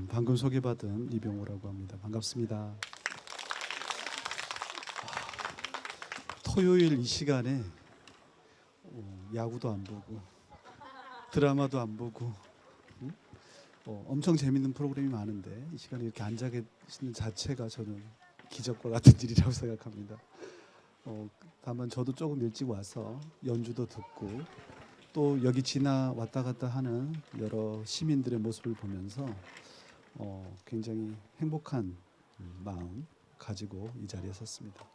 방금 소개받은 이병호라고 합니다. 반갑습니다. 토요일 이 시간에 야구도 안 보고 드라마도 안 보고 엄청 재밌는 프로그램이 많은데 이 시간에 이렇게 앉아 계시는 자체가 저는 기적과 같은 일이라고 생각합니다. 다만 저도 조금 일찍 와서 연주도 듣고 또 여기 지나 왔다 갔다 하는 여러 시민들의 모습을 보면서 굉장히 행복한 마음 가지고 이 자리에 섰습니다.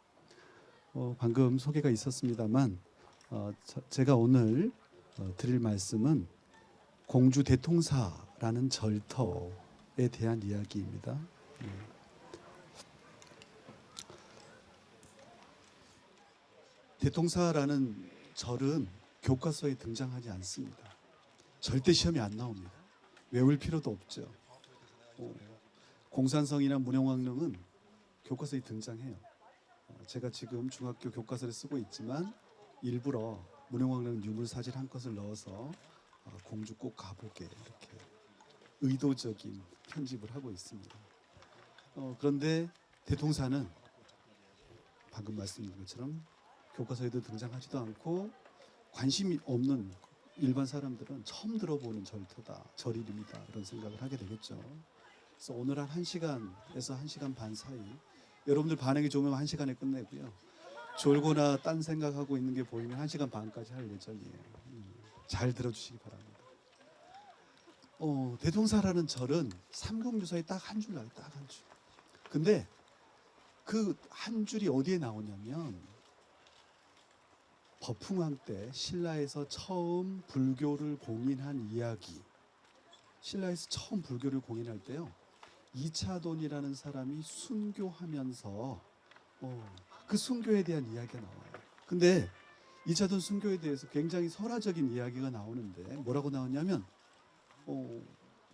방금 소개가 있었습니다만 제가 오늘 드릴 말씀은 공주 대통사라는 절터에 대한 이야기입니다. 대통사라는 절은 교과서에 등장하지 않습니다. 절대 시험에 안 나옵니다. 외울 필요도 없죠. 공산성이나 문영왕릉은 교과서에 등장해요. 제가 지금 중학교 교과서를 쓰고 있지만 일부러 문영왕릉 유물사진 한 컷을 넣어서 공주 꼭 가보게 이렇게 의도적인 편집을 하고 있습니다. 그런데 대통사는 방금 말씀드린 것처럼 교과서에도 등장하지도 않고 관심이 없는 일반 사람들은 처음 들어보는 절터다, 절이름이다 이런 생각을 하게 되겠죠. 그래서 오늘 한 1시간에서 1시간 반 사이 여러분들 반응이 좋으면 1시간에 끝내고요. 졸거나 딴 생각하고 있는 게 보이면 1시간 반까지 할 예정이에요. 잘 들어주시기 바랍니다. 대통사라는 절은 삼국유사에 딱 한 줄 나와요. 딱 한 줄. 근데 그 한 줄이 어디에 나오냐면 법흥왕 때 신라에서 처음 불교를 공인한 이야기. 신라에서 처음 불교를 공인할 때요. 이차돈이라는 사람이 순교하면서 그 순교에 대한 이야기가 나와요. 근데 이차돈 순교에 대해서 굉장히 설화적인 이야기가 나오는데 뭐라고 나오냐면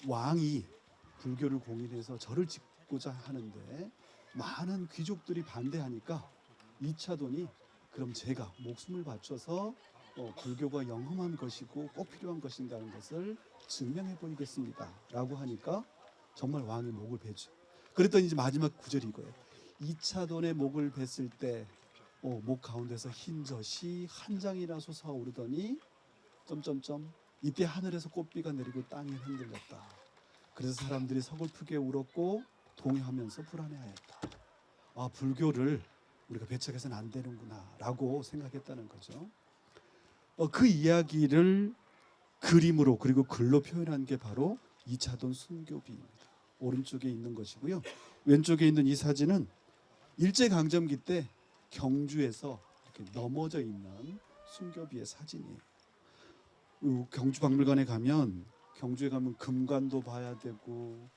왕이 불교를 공인해서 절을 짓고자 하는데 많은 귀족들이 반대하니까 이차돈이 그럼 제가 목숨을 바쳐서 불교가 영험한 것이고 꼭 필요한 것인가는 것을 증명해 보이겠습니다 라고 하니까 정말 왕이 목을 베죠. 그랬더니 이제 마지막 구절이 이거예요. 이차돈의 목을 뱄을 때 목 가운데서 흰 젖이 한 장이나 솟아오르더니 점점점 이때 하늘에서 꽃비가 내리고 땅이 흔들렸다. 그래서 사람들이 서글프게 울었고 동요하면서 불안해하였다. 불교를 우리가 배척해서는 안 되는구나 라고 생각했다는 거죠. 그 이야기를 그림으로 그리고 글로 표현한 게 바로 이차돈 순교비입니다. 오른쪽에 있는 것이고요. 왼쪽에 있는 이 사진은 일제강점기 때 경주에서 이렇게 넘어져 있는 순교비의 사진이에요. 경주박물관에 가면 경주에 가면 금관도 봐야 되고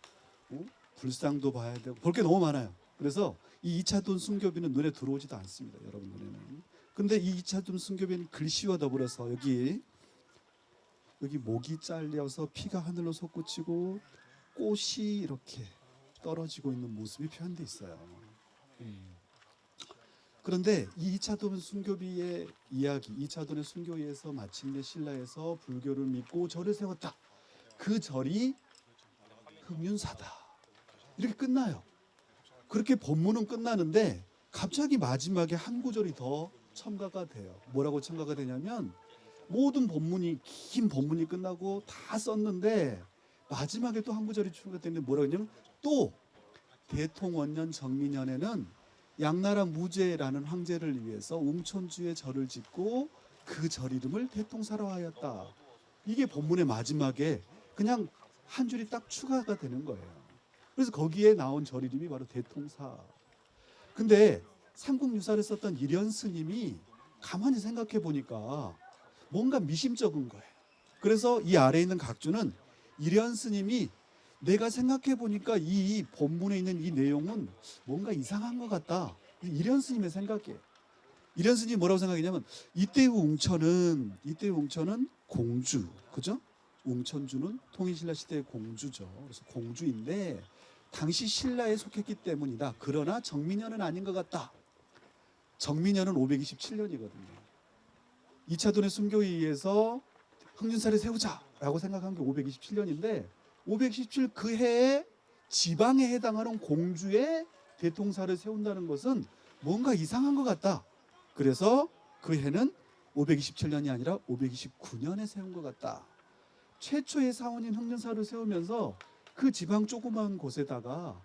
불상도 봐야 되고 볼 게 너무 많아요. 그래서 이 이차돈 순교비는 눈에 들어오지도 않습니다. 여러분 눈에는. 근데 이 이차돈 순교비는 글씨와 더불어서 여기 목이 잘려서 피가 하늘로 솟구치고 꽃이 이렇게 떨어지고 있는 모습이 표현되어 있어요. 그런데 이 이차돈 순교비의 이야기, 이차돈의 순교에서 마침내 신라에서 불교를 믿고 절을 세웠다. 그 절이 흥윤사다. 이렇게 끝나요. 그렇게 본문은 끝나는데 갑자기 마지막에 한 구절이 더 첨가가 돼요. 뭐라고 첨가가 되냐면 모든 본문이 긴 본문이 끝나고 다 썼는데 마지막에 또 한 구절이 첨가되는데 뭐라고 했냐면 또 대통원년 정민년에는 양나라 무제라는 황제를 위해서 웅천주에 절을 짓고 그 절 이름을 대통사로 하였다. 이게 본문의 마지막에 그냥 한 줄이 딱 추가가 되는 거예요. 그래서 거기에 나온 절 이름이 바로 대통사. 근데 삼국유사를 썼던 일현 스님이 가만히 생각해 보니까 뭔가 미심쩍은 거예요. 그래서 이 아래에 있는 각주는 일현 스님이 내가 생각해 보니까 이 본문에 있는 이 내용은 뭔가 이상한 것 같다. 일현 스님의 생각이에요. 일현 스님이 뭐라고 생각했냐면 이때의 웅천은 공주, 그죠? 웅천주는 통일신라 시대의 공주죠. 그래서 공주인데 당시 신라에 속했기 때문이다. 그러나 정민년은 아닌 것 같다. 정민년은 527년이거든요. 이차돈의 순교에 의해서 흥윤사를 세우자라고 생각한 게 527년인데 517 그 해에 지방에 해당하는 공주의 대통사를 세운다는 것은 뭔가 이상한 것 같다. 그래서 그 해는 527년이 아니라 529년에 세운 것 같다. 최초의 사원인 흥년사를 세우면서 그 지방 조그만 곳에다가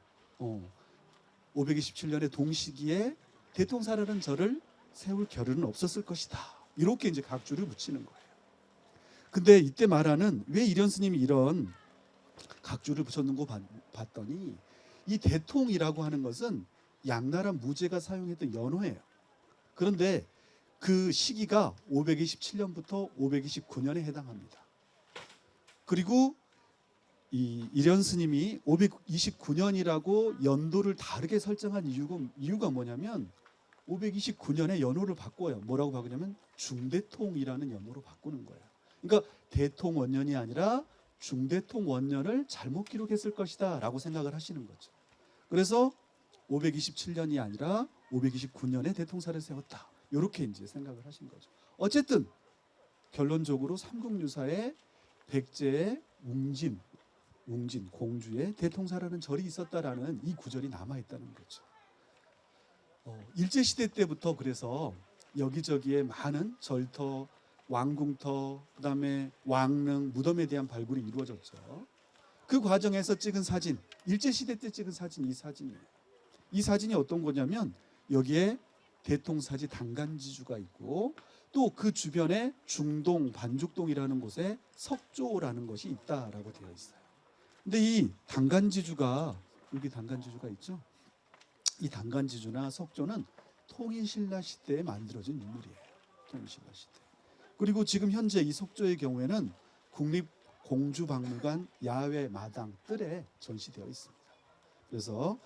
527년의 동시기에 대통사라는 절을 세울 겨를은 없었을 것이다. 이렇게 이제 각주를 붙이는 거예요. 근데 이때 말하는 왜 이련 스님이 이런 각주를 붙였는 거 봤더니 이 대통이라고 하는 것은 양나라 무제가 사용했던 연호예요. 그런데 그 시기가 527년부터 529년에 해당합니다. 그리고 이 이련 스님이 529년이라고 연도를 다르게 설정한 이유가 뭐냐면 529년에 연호를 바꿔요. 뭐라고 바꾸냐면 중대통이라는 연호로 바꾸는 거예요. 그러니까 대통 원년이 아니라 중대통 원년을 잘못 기록했을 것이다 라고 생각을 하시는 거죠. 그래서 527년이 아니라 529년에 대통사를 세웠다. 이렇게 이제 생각을 하신 거죠. 어쨌든 결론적으로 삼국유사에 백제의 웅진 공주의 대통사라는 절이 있었다라는 이 구절이 남아있다는 거죠. 일제시대 때부터 그래서 여기저기에 많은 절터, 왕궁터, 그다음에 왕릉, 무덤에 대한 발굴이 이루어졌죠. 그 과정에서 찍은 사진, 일제시대 때 찍은 사진, 이 사진이에요. 이 사진이 어떤 거냐면 여기에 대통사지 단간지주가 있고 또 그 주변에 중동, 반죽동이라는 곳에 석조라는 것이 있다라고 되어 있어요. 근데 이 단간지주가 여기 단간지주가 있죠. 이 단간지주나 석조는 통일신라 시대에 만들어진 유물이에요. 통일신라 시대. 그리고 지금 현재 이 석조의 경우에는 국립공주박물관 야외 마당 뜰에 전시되어 있습니다. 그래서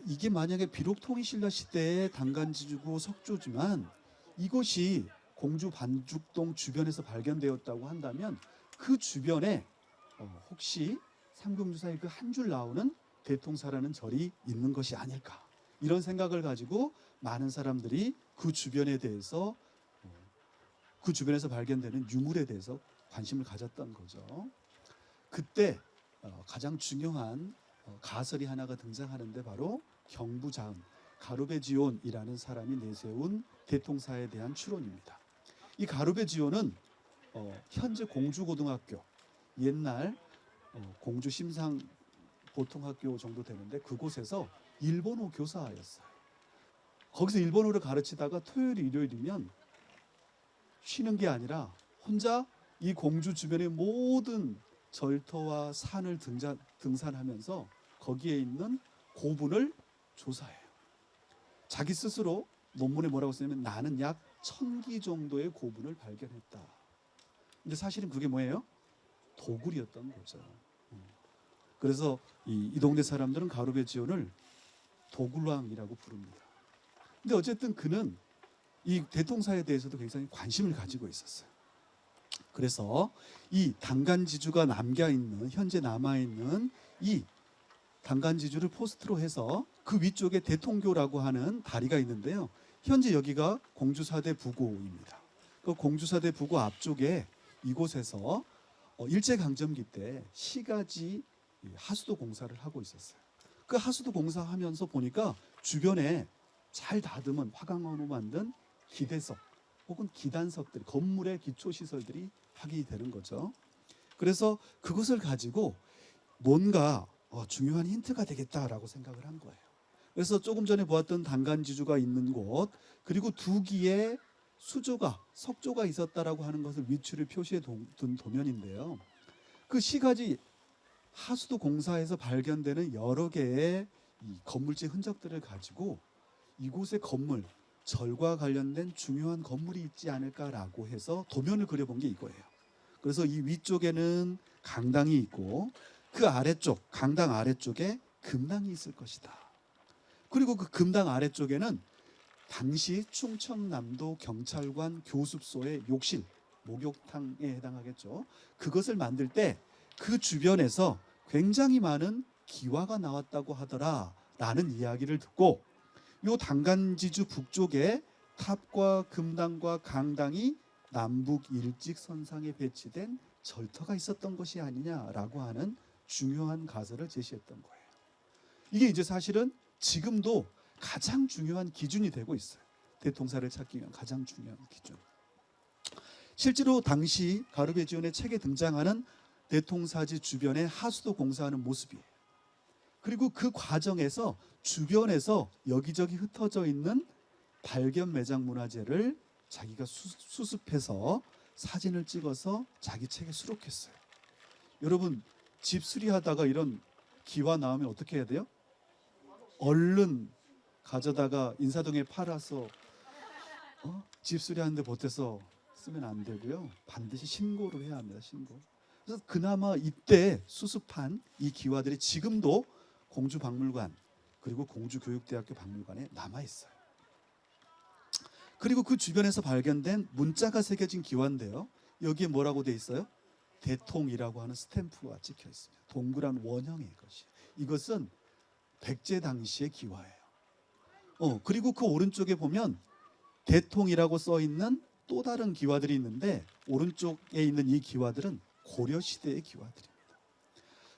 이게 만약에 비록 통일신라 시대의 단간지주고 석조지만 이것이 공주 반죽동 주변에서 발견되었다고 한다면 그 주변에 혹시 삼국유사의 그 한 줄 나오는 대통사라는 절이 있는 것이 아닐까 이런 생각을 가지고 많은 사람들이 그 주변에 대해서 그 주변에서 발견되는 유물에 대해서 관심을 가졌던 거죠. 그때 가장 중요한 가설이 하나가 등장하는데 바로 경부자음 가루베지온이라는 사람이 내세운 대통사에 대한 추론입니다. 이 가루베지온은 현재 공주고등학교, 옛날 공주 심상 보통학교 정도 되는데 그곳에서 일본어 교사였어요. 거기서 일본어를 가르치다가 토요일, 일요일이면 쉬는 게 아니라 혼자 이 공주 주변의 모든 절터와 산을 등산하면서 거기에 있는 고분을 조사해요. 자기 스스로 논문에 뭐라고 쓰냐면 나는 약 1000기 정도의 고분을 발견했다. 근데 사실은 그게 뭐예요? 도굴이었던 거죠. 그래서 이 동네 사람들은 가루베지온을 도굴왕이라고 부릅니다. 근데 어쨌든 그는 이 대통사에 대해서도 굉장히 관심을 가지고 있었어요. 그래서 이 단간지주가 현재 남아있는 이 단간지주를 포스트로 해서 그 위쪽에 대통교라고 하는 다리가 있는데요. 현재 여기가 공주사대 부고입니다. 그 공주사대 부고 앞쪽에 이곳에서 일제강점기 때 시가지 하수도 공사를 하고 있었어요. 그 하수도 공사하면서 보니까 주변에 잘 다듬은 화강으로 만든 기대석 혹은 기단석들, 건물의 기초시설들이 확인이 되는 거죠. 그래서 그것을 가지고 뭔가 중요한 힌트가 되겠다라고 생각을 한 거예요. 그래서 조금 전에 보았던 단간지주가 있는 곳 그리고 두 기의 석조가 있었다라고 하는 것을 위치를 표시해 둔 도면인데요. 그 시가지 하수도 공사에서 발견되는 여러 개의 이 건물지 흔적들을 가지고 이곳의 건물, 절과 관련된 중요한 건물이 있지 않을까라고 해서 도면을 그려본 게 이거예요. 그래서 이 위쪽에는 강당이 있고 그 아래쪽, 강당 아래쪽에 금당이 있을 것이다. 그리고 그 금당 아래쪽에는 당시 충청남도 경찰관 교습소의 욕실, 목욕탕에 해당하겠죠. 그것을 만들 때 그 주변에서 굉장히 많은 기와가 나왔다고 하더라라는 이야기를 듣고 요 단간지주 북쪽에 탑과 금당과 강당이 남북 일직선상에 배치된 절터가 있었던 것이 아니냐라고 하는 중요한 가설을 제시했던 거예요. 이게 이제 사실은 지금도 가장 중요한 기준이 되고 있어요. 대통사를 찾기 위한 가장 중요한 기준. 실제로 당시 가르베지온의 책에 등장하는 대통사지 주변에 하수도 공사하는 모습이에요. 그리고 그 과정에서 주변에서 여기저기 흩어져 있는 발견 매장 문화재를 자기가 수습해서 사진을 찍어서 자기 책에 수록했어요. 여러분, 집 수리하다가 이런 기와 나오면 어떻게 해야 돼요? 얼른 가져다가 인사동에 팔아서 집 수리하는데 보태서 쓰면 안 되고요. 반드시 신고를 해야 합니다. 신고. 그래서 그나마 이때 수습한 이 기와들이 지금도 공주박물관 그리고 공주교육대학교 박물관에 남아 있어요. 그리고 그 주변에서 발견된 문자가 새겨진 기와인데요. 여기에 뭐라고 돼 있어요? 대통이라고 하는 스탬프가 찍혀 있습니다. 동그란 원형의 것이. 이것은 백제 당시의 기와예요. 그리고 그 오른쪽에 보면 대통이라고 써 있는 또 다른 기와들이 있는데 오른쪽에 있는 이 기와들은 고려시대의 기와들입니다.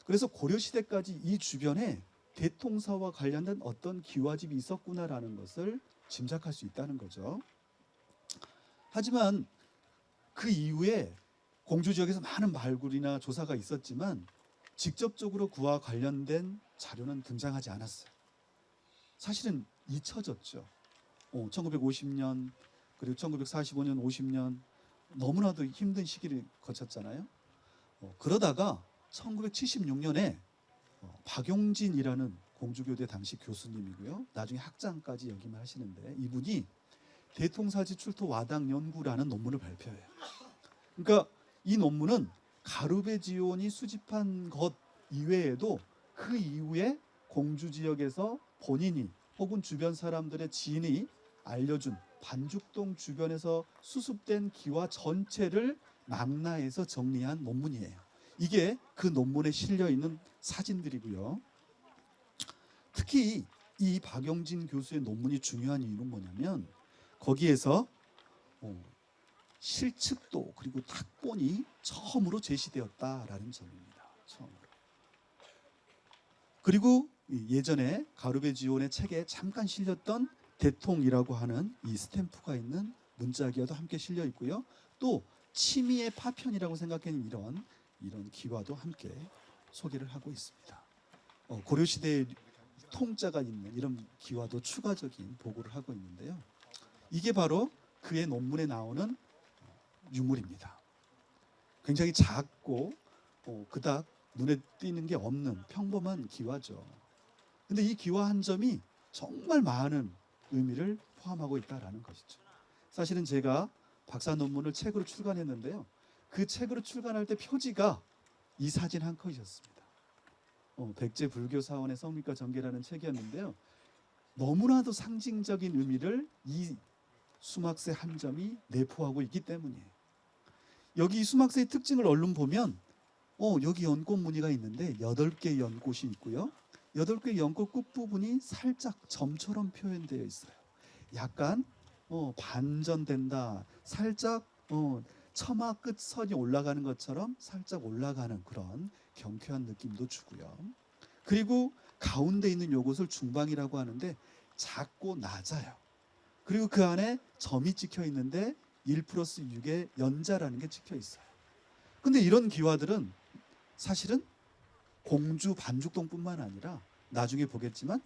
그래서 고려시대까지 이 주변에 대통사와 관련된 어떤 기와집이 있었구나라는 것을 짐작할 수 있다는 거죠. 하지만 그 이후에 공주 지역에서 많은 발굴이나 조사가 있었지만 직접적으로 그와 관련된 자료는 등장하지 않았어요. 사실은 잊혀졌죠. 1950년 그리고 1945년, 50년 너무나도 힘든 시기를 거쳤잖아요. 그러다가 1976년에 박용진이라는 공주교대 당시 교수님이고요. 나중에 학장까지 역임을 하시는데 이분이 대통사지 출토 와당 연구라는 논문을 발표해요. 그러니까 이 논문은 가르베지온이 수집한 것 이외에도 그 이후에 공주 지역에서 본인이 혹은 주변 사람들의 지인이 알려준 반죽동 주변에서 수습된 기와 전체를 망라해서 정리한 논문이에요. 이게 그 논문에 실려 있는 사진들이고요. 특히 이 박용진 교수의 논문이 중요한 이유는 뭐냐면 거기에서 실측도 그리고 탁본이 처음으로 제시되었다라는 점입니다. 처음으로. 그리고 예전에 가르베지온의 책에 잠깐 실렸던 대통이라고 하는 이 스탬프가 있는 문자기와도 함께 실려 있고요. 또 치미의 파편이라고 생각하는 이런 기와도 함께 소개를 하고 있습니다. 고려시대의 통자가 있는 이런 기와도 추가적인 보고를 하고 있는데요. 이게 바로 그의 논문에 나오는 유물입니다. 굉장히 작고 그닥 눈에 띄는 게 없는 평범한 기와죠. 근데 이 기와 한 점이 정말 많은 의미를 포함하고 있다는 것이죠. 사실은 제가 박사 논문을 책으로 출간했는데요. 그 책으로 출간할 때 표지가 이 사진 한 컷이었습니다. 백제 불교 사원의 성립과 전개라는 책이었는데요. 너무나도 상징적인 의미를 이 수막새 한 점이 내포하고 있기 때문이에요. 여기 이 수막새의 특징을 얼른 보면 여기 연꽃 무늬가 있는데 8개의 연꽃이 있고요. 8개의 연꽃 끝부분이 살짝 점처럼 표현되어 있어요. 약간 반전된다. 살짝 처마 끝선이 올라가는 것처럼 살짝 올라가는 그런 경쾌한 느낌도 주고요. 그리고 가운데 있는 요것을 중방이라고 하는데 작고 낮아요. 그리고 그 안에 점이 찍혀 있는데 1+6의 연자라는 게 찍혀 있어요. 근데 이런 기와들은 사실은 공주 반죽동뿐만 아니라 나중에 보겠지만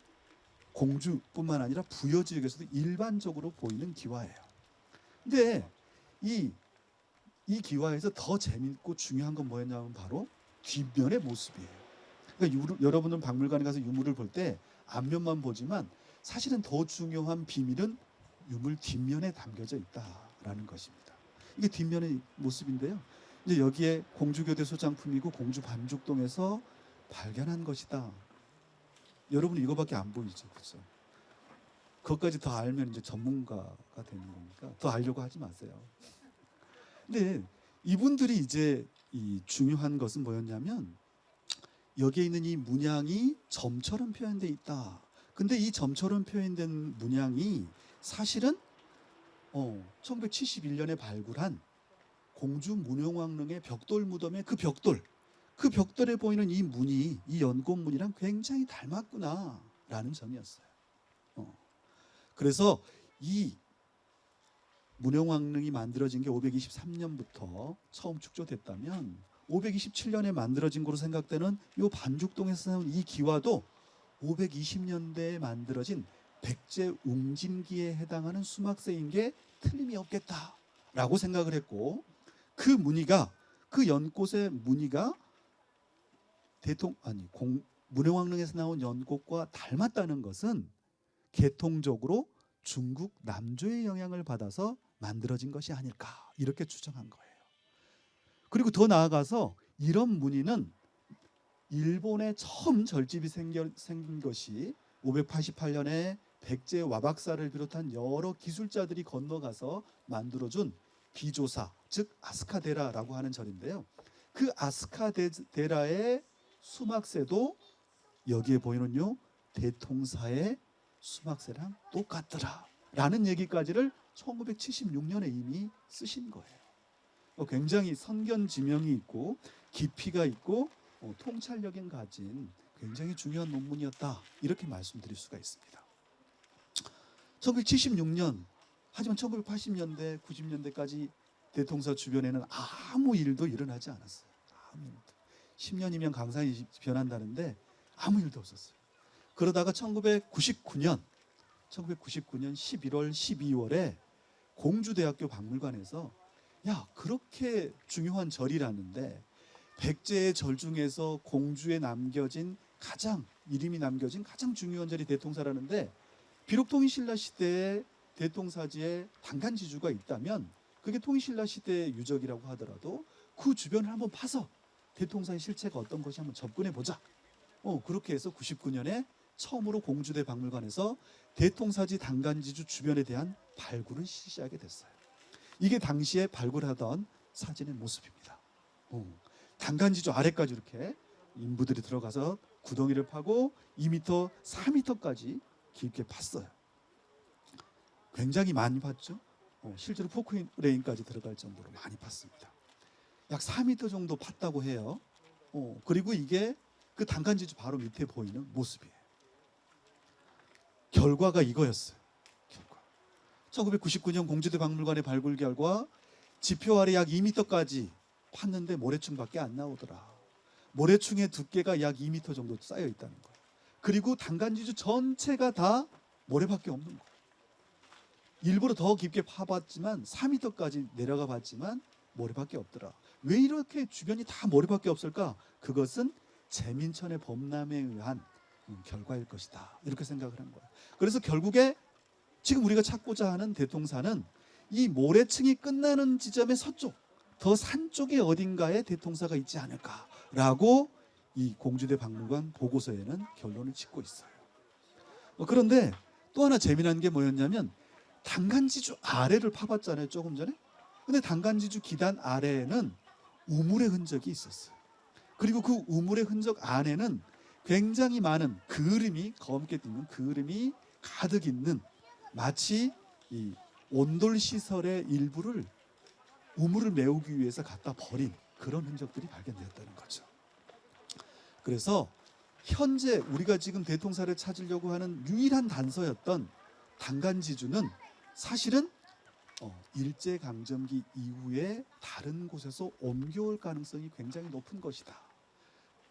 공주뿐만 아니라 부여 지역에서도 일반적으로 보이는 기와예요. 근데 이 기와에서 더 재밌고 중요한 건 뭐였냐면 바로 뒷면의 모습이에요. 그러니까 여러분은 박물관에 가서 유물을 볼 때 앞면만 보지만 사실은 더 중요한 비밀은 유물 뒷면에 담겨져 있다라는 것입니다. 이게 뒷면의 모습인데요. 이제 여기에 공주교대 소장품이고 공주 반죽동에서 발견한 것이다. 여러분 이거밖에 안 보이죠, 그렇죠? 그것까지 더 알면 이제 전문가가 되는 거니까 더 알려고 하지 마세요. 근데 이분들이 이제 이 중요한 것은 뭐였냐면 여기에 있는 이 문양이 점처럼 표현되어 있다. 근데 이 점처럼 표현된 문양이 사실은 1971년에 발굴한 공주 문용왕릉의 벽돌 무덤의 그 벽돌, 그 벽돌에 보이는 이 문이 이 연꽃문이랑 굉장히 닮았구나라는 점이었어요. 그래서 이 문영왕릉이 만들어진 게 523년부터 처음 축조됐다면 527년에 만들어진 거로 생각되는 이 반죽동에서 나온 이 기와도 520년대에 만들어진 백제 웅진기에 해당하는 수막새인 게 틀림이 없겠다라고 생각을 했고, 그 무늬가, 그 연꽃의 무늬가 문영왕릉에서 나온 연꽃과 닮았다는 것은 계통적으로 중국 남조의 영향을 받아서 만들어진 것이 아닐까, 이렇게 추정한 거예요. 그리고 더 나아가서 이런 무늬는 일본에 처음 절집이 생긴 것이 588년에 백제 와박사를 비롯한 여러 기술자들이 건너가서 만들어준 비조사, 즉 아스카데라라고 하는 절인데요. 그 아스카데라의 수막새도 여기에 보이는요, 대통사의 수막새랑 똑같더라 라는 얘기까지를 1976년에 이미 쓰신 거예요. 굉장히 선견지명이 있고 깊이가 있고 통찰력이 가진 굉장히 중요한 논문이었다, 이렇게 말씀드릴 수가 있습니다. 1976년, 하지만 1980년대 90년대까지 대통사 주변에는 아무 일도 일어나지 않았어요. 아무 일도. 10년이면 강산이 변한다는데 아무 일도 없었어요. 그러다가 1999년 11월 12월에 공주대학교 박물관에서 야, 그렇게 중요한 절이라는데 백제의 절 중에서 공주에 남겨진 이름이 남겨진 가장 중요한 절이 대통사라는데, 비록 통일신라 시대에 대통사지에 단간지주가 있다면 그게 통일신라 시대의 유적이라고 하더라도 그 주변을 한번 파서 대통사의 실체가 어떤 것이 한번 접근해 보자. 그렇게 해서 99년에 처음으로 공주대 박물관에서 대통사지 단간지주 주변에 대한 발굴을 시작하게 됐어요. 이게 당시에 발굴하던 사진의 모습입니다. 단간지주 아래까지 이렇게 인부들이 들어가서 구덩이를 파고 2m, 4m까지 깊게 팠어요. 굉장히 많이 팠죠. 실제로 포크레인까지 들어갈 정도로 많이 팠습니다. 약 4m 정도 팠다고 해요. 그리고 이게 그 단간지주 바로 밑에 보이는 모습이에요. 결과가 이거였어요. 1999년 공주대 박물관의 발굴 결과 지표 아래 약 2m까지 팠는데 모래충밖에 안 나오더라. 모래충의 두께가 약 2m 정도 쌓여 있다는 거예요. 그리고 단간지주 전체가 다 모래밖에 없는 거예요. 일부러 더 깊게 파봤지만 4m까지 내려가 봤지만 모래밖에 없더라. 왜 이렇게 주변이 다 모래밖에 없을까? 그것은 재민천의 범람에 의한 결과일 것이다, 이렇게 생각을 한 거예요. 그래서 결국에 지금 우리가 찾고자 하는 대통사는 이 모래층이 끝나는 지점의 서쪽, 더 산 쪽에 어딘가에 대통사가 있지 않을까라고 이 공주대 박물관 보고서에는 결론을 짓고 있어요. 그런데 또 하나 재미난 게 뭐였냐면, 단간지주 아래를 파봤잖아요, 조금 전에. 근데 단간지주 기단 아래에는 우물의 흔적이 있었어요. 그리고 그 우물의 흔적 안에는 굉장히 많은 그을음이, 검게 띄는 그을음이 가득 있는, 마치 이 온돌시설의 일부를 우물을 메우기 위해서 갖다 버린 그런 흔적들이 발견되었다는 거죠. 그래서 현재 우리가 지금 대통사를 찾으려고 하는 유일한 단서였던 단간지주는 사실은 일제강점기 이후에 다른 곳에서 옮겨올 가능성이 굉장히 높은 것이다.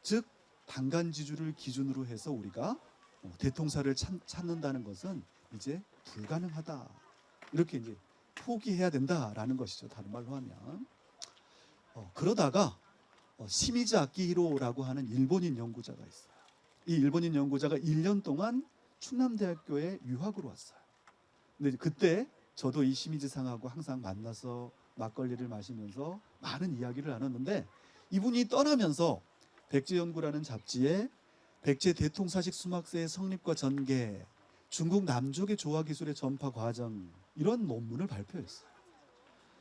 즉 단간지주를 기준으로 해서 우리가 대통사를 찾는다는 것은 이제 불가능하다, 이렇게 이제 포기해야 된다라는 것이죠, 다른 말로 하면. 그러다가 시미즈 아키히로라고 하는 일본인 연구자가 있어요. 이 일본인 연구자가 1년 동안 충남대학교에 유학으로 왔어요. 근데 그때 저도 이 시미즈 상하고 항상 만나서 막걸리를 마시면서 많은 이야기를 나눴는데, 이분이 떠나면서 백제연구라는 잡지에 백제 대통사식 수막새의 성립과 전개, 중국 남쪽의 조화 기술의 전파 과정, 이런 논문을 발표했어요.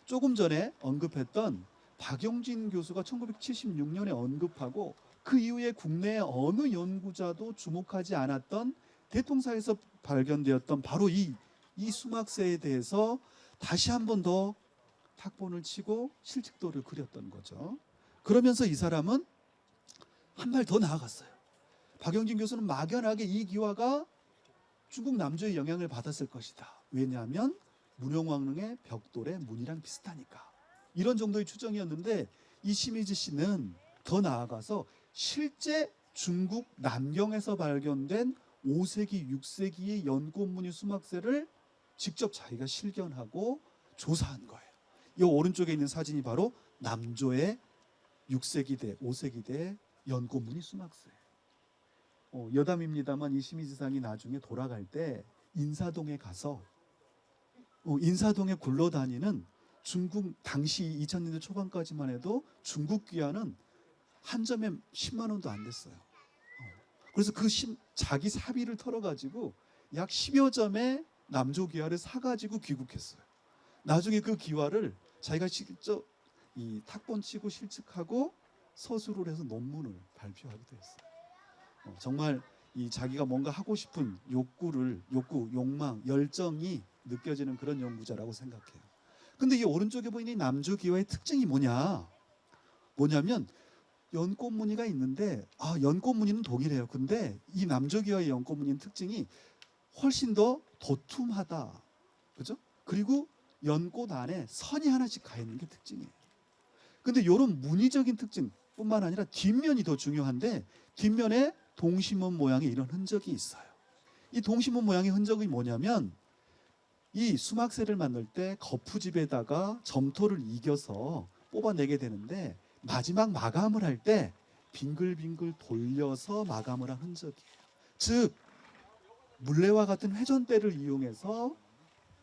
조금 전에 언급했던 박용진 교수가 1976년에 언급하고 그 이후에 국내의 어느 연구자도 주목하지 않았던 대통사에서 발견되었던 바로 이 수막새에 대해서 다시 한 번 더 탁본을 치고 실직도를 그렸던 거죠. 그러면서 이 사람은 한 발 더 나아갔어요. 박영진 교수는 막연하게 이 기와가 중국 남조의 영향을 받았을 것이다. 왜냐하면 문영왕릉의 벽돌의 문이랑 비슷하니까. 이런 정도의 추정이었는데 이 시미즈 씨는 더 나아가서 실제 중국 남경에서 발견된 5세기, 6세기의 연꽃무늬 수막새를 직접 자기가 실견하고 조사한 거예요. 이 오른쪽에 있는 사진이 바로 남조의 6세기대, 5세기대 연꽃무늬 수막새. 여담입니다만 이 시미즈상이 나중에 돌아갈 때 인사동에 가서 인사동에 굴러다니는 중국 당시 2000년대 초반까지만 해도 중국 귀화는 한 점에 10만 원도 안 됐어요. 그래서 자기 사비를 털어가지고 약 10여 점의 남조 귀화를 사가지고 귀국했어요. 나중에 그 귀화를 자기가 직접 이 탁본 치고 실측하고 서술을 해서 논문을 발표하기도 했어요. 정말 이 자기가 뭔가 하고 싶은 욕구, 욕망, 열정이 느껴지는 그런 연구자라고 생각해요. 근데 이 오른쪽에 보이는 이 남조 기와의 특징이 뭐냐면 연꽃무늬가 있는데 연꽃무늬는 동일해요. 근데 이 남조 기와의 연꽃무늬는 특징이 훨씬 더 도톰하다. 그죠? 그리고 연꽃 안에 선이 하나씩 가 있는 게 특징이에요. 근데 이런 무늬적인 특징뿐만 아니라 뒷면이 더 중요한데 뒷면에 동심원 모양의 이런 흔적이 있어요. 이 동심원 모양의 흔적이 뭐냐면 이 수막새를 만들 때 거푸집에다가 점토를 이겨서 뽑아내게 되는데 마지막 마감을 할 때 빙글빙글 돌려서 마감을 한 흔적이에요. 즉 물레와 같은 회전대를 이용해서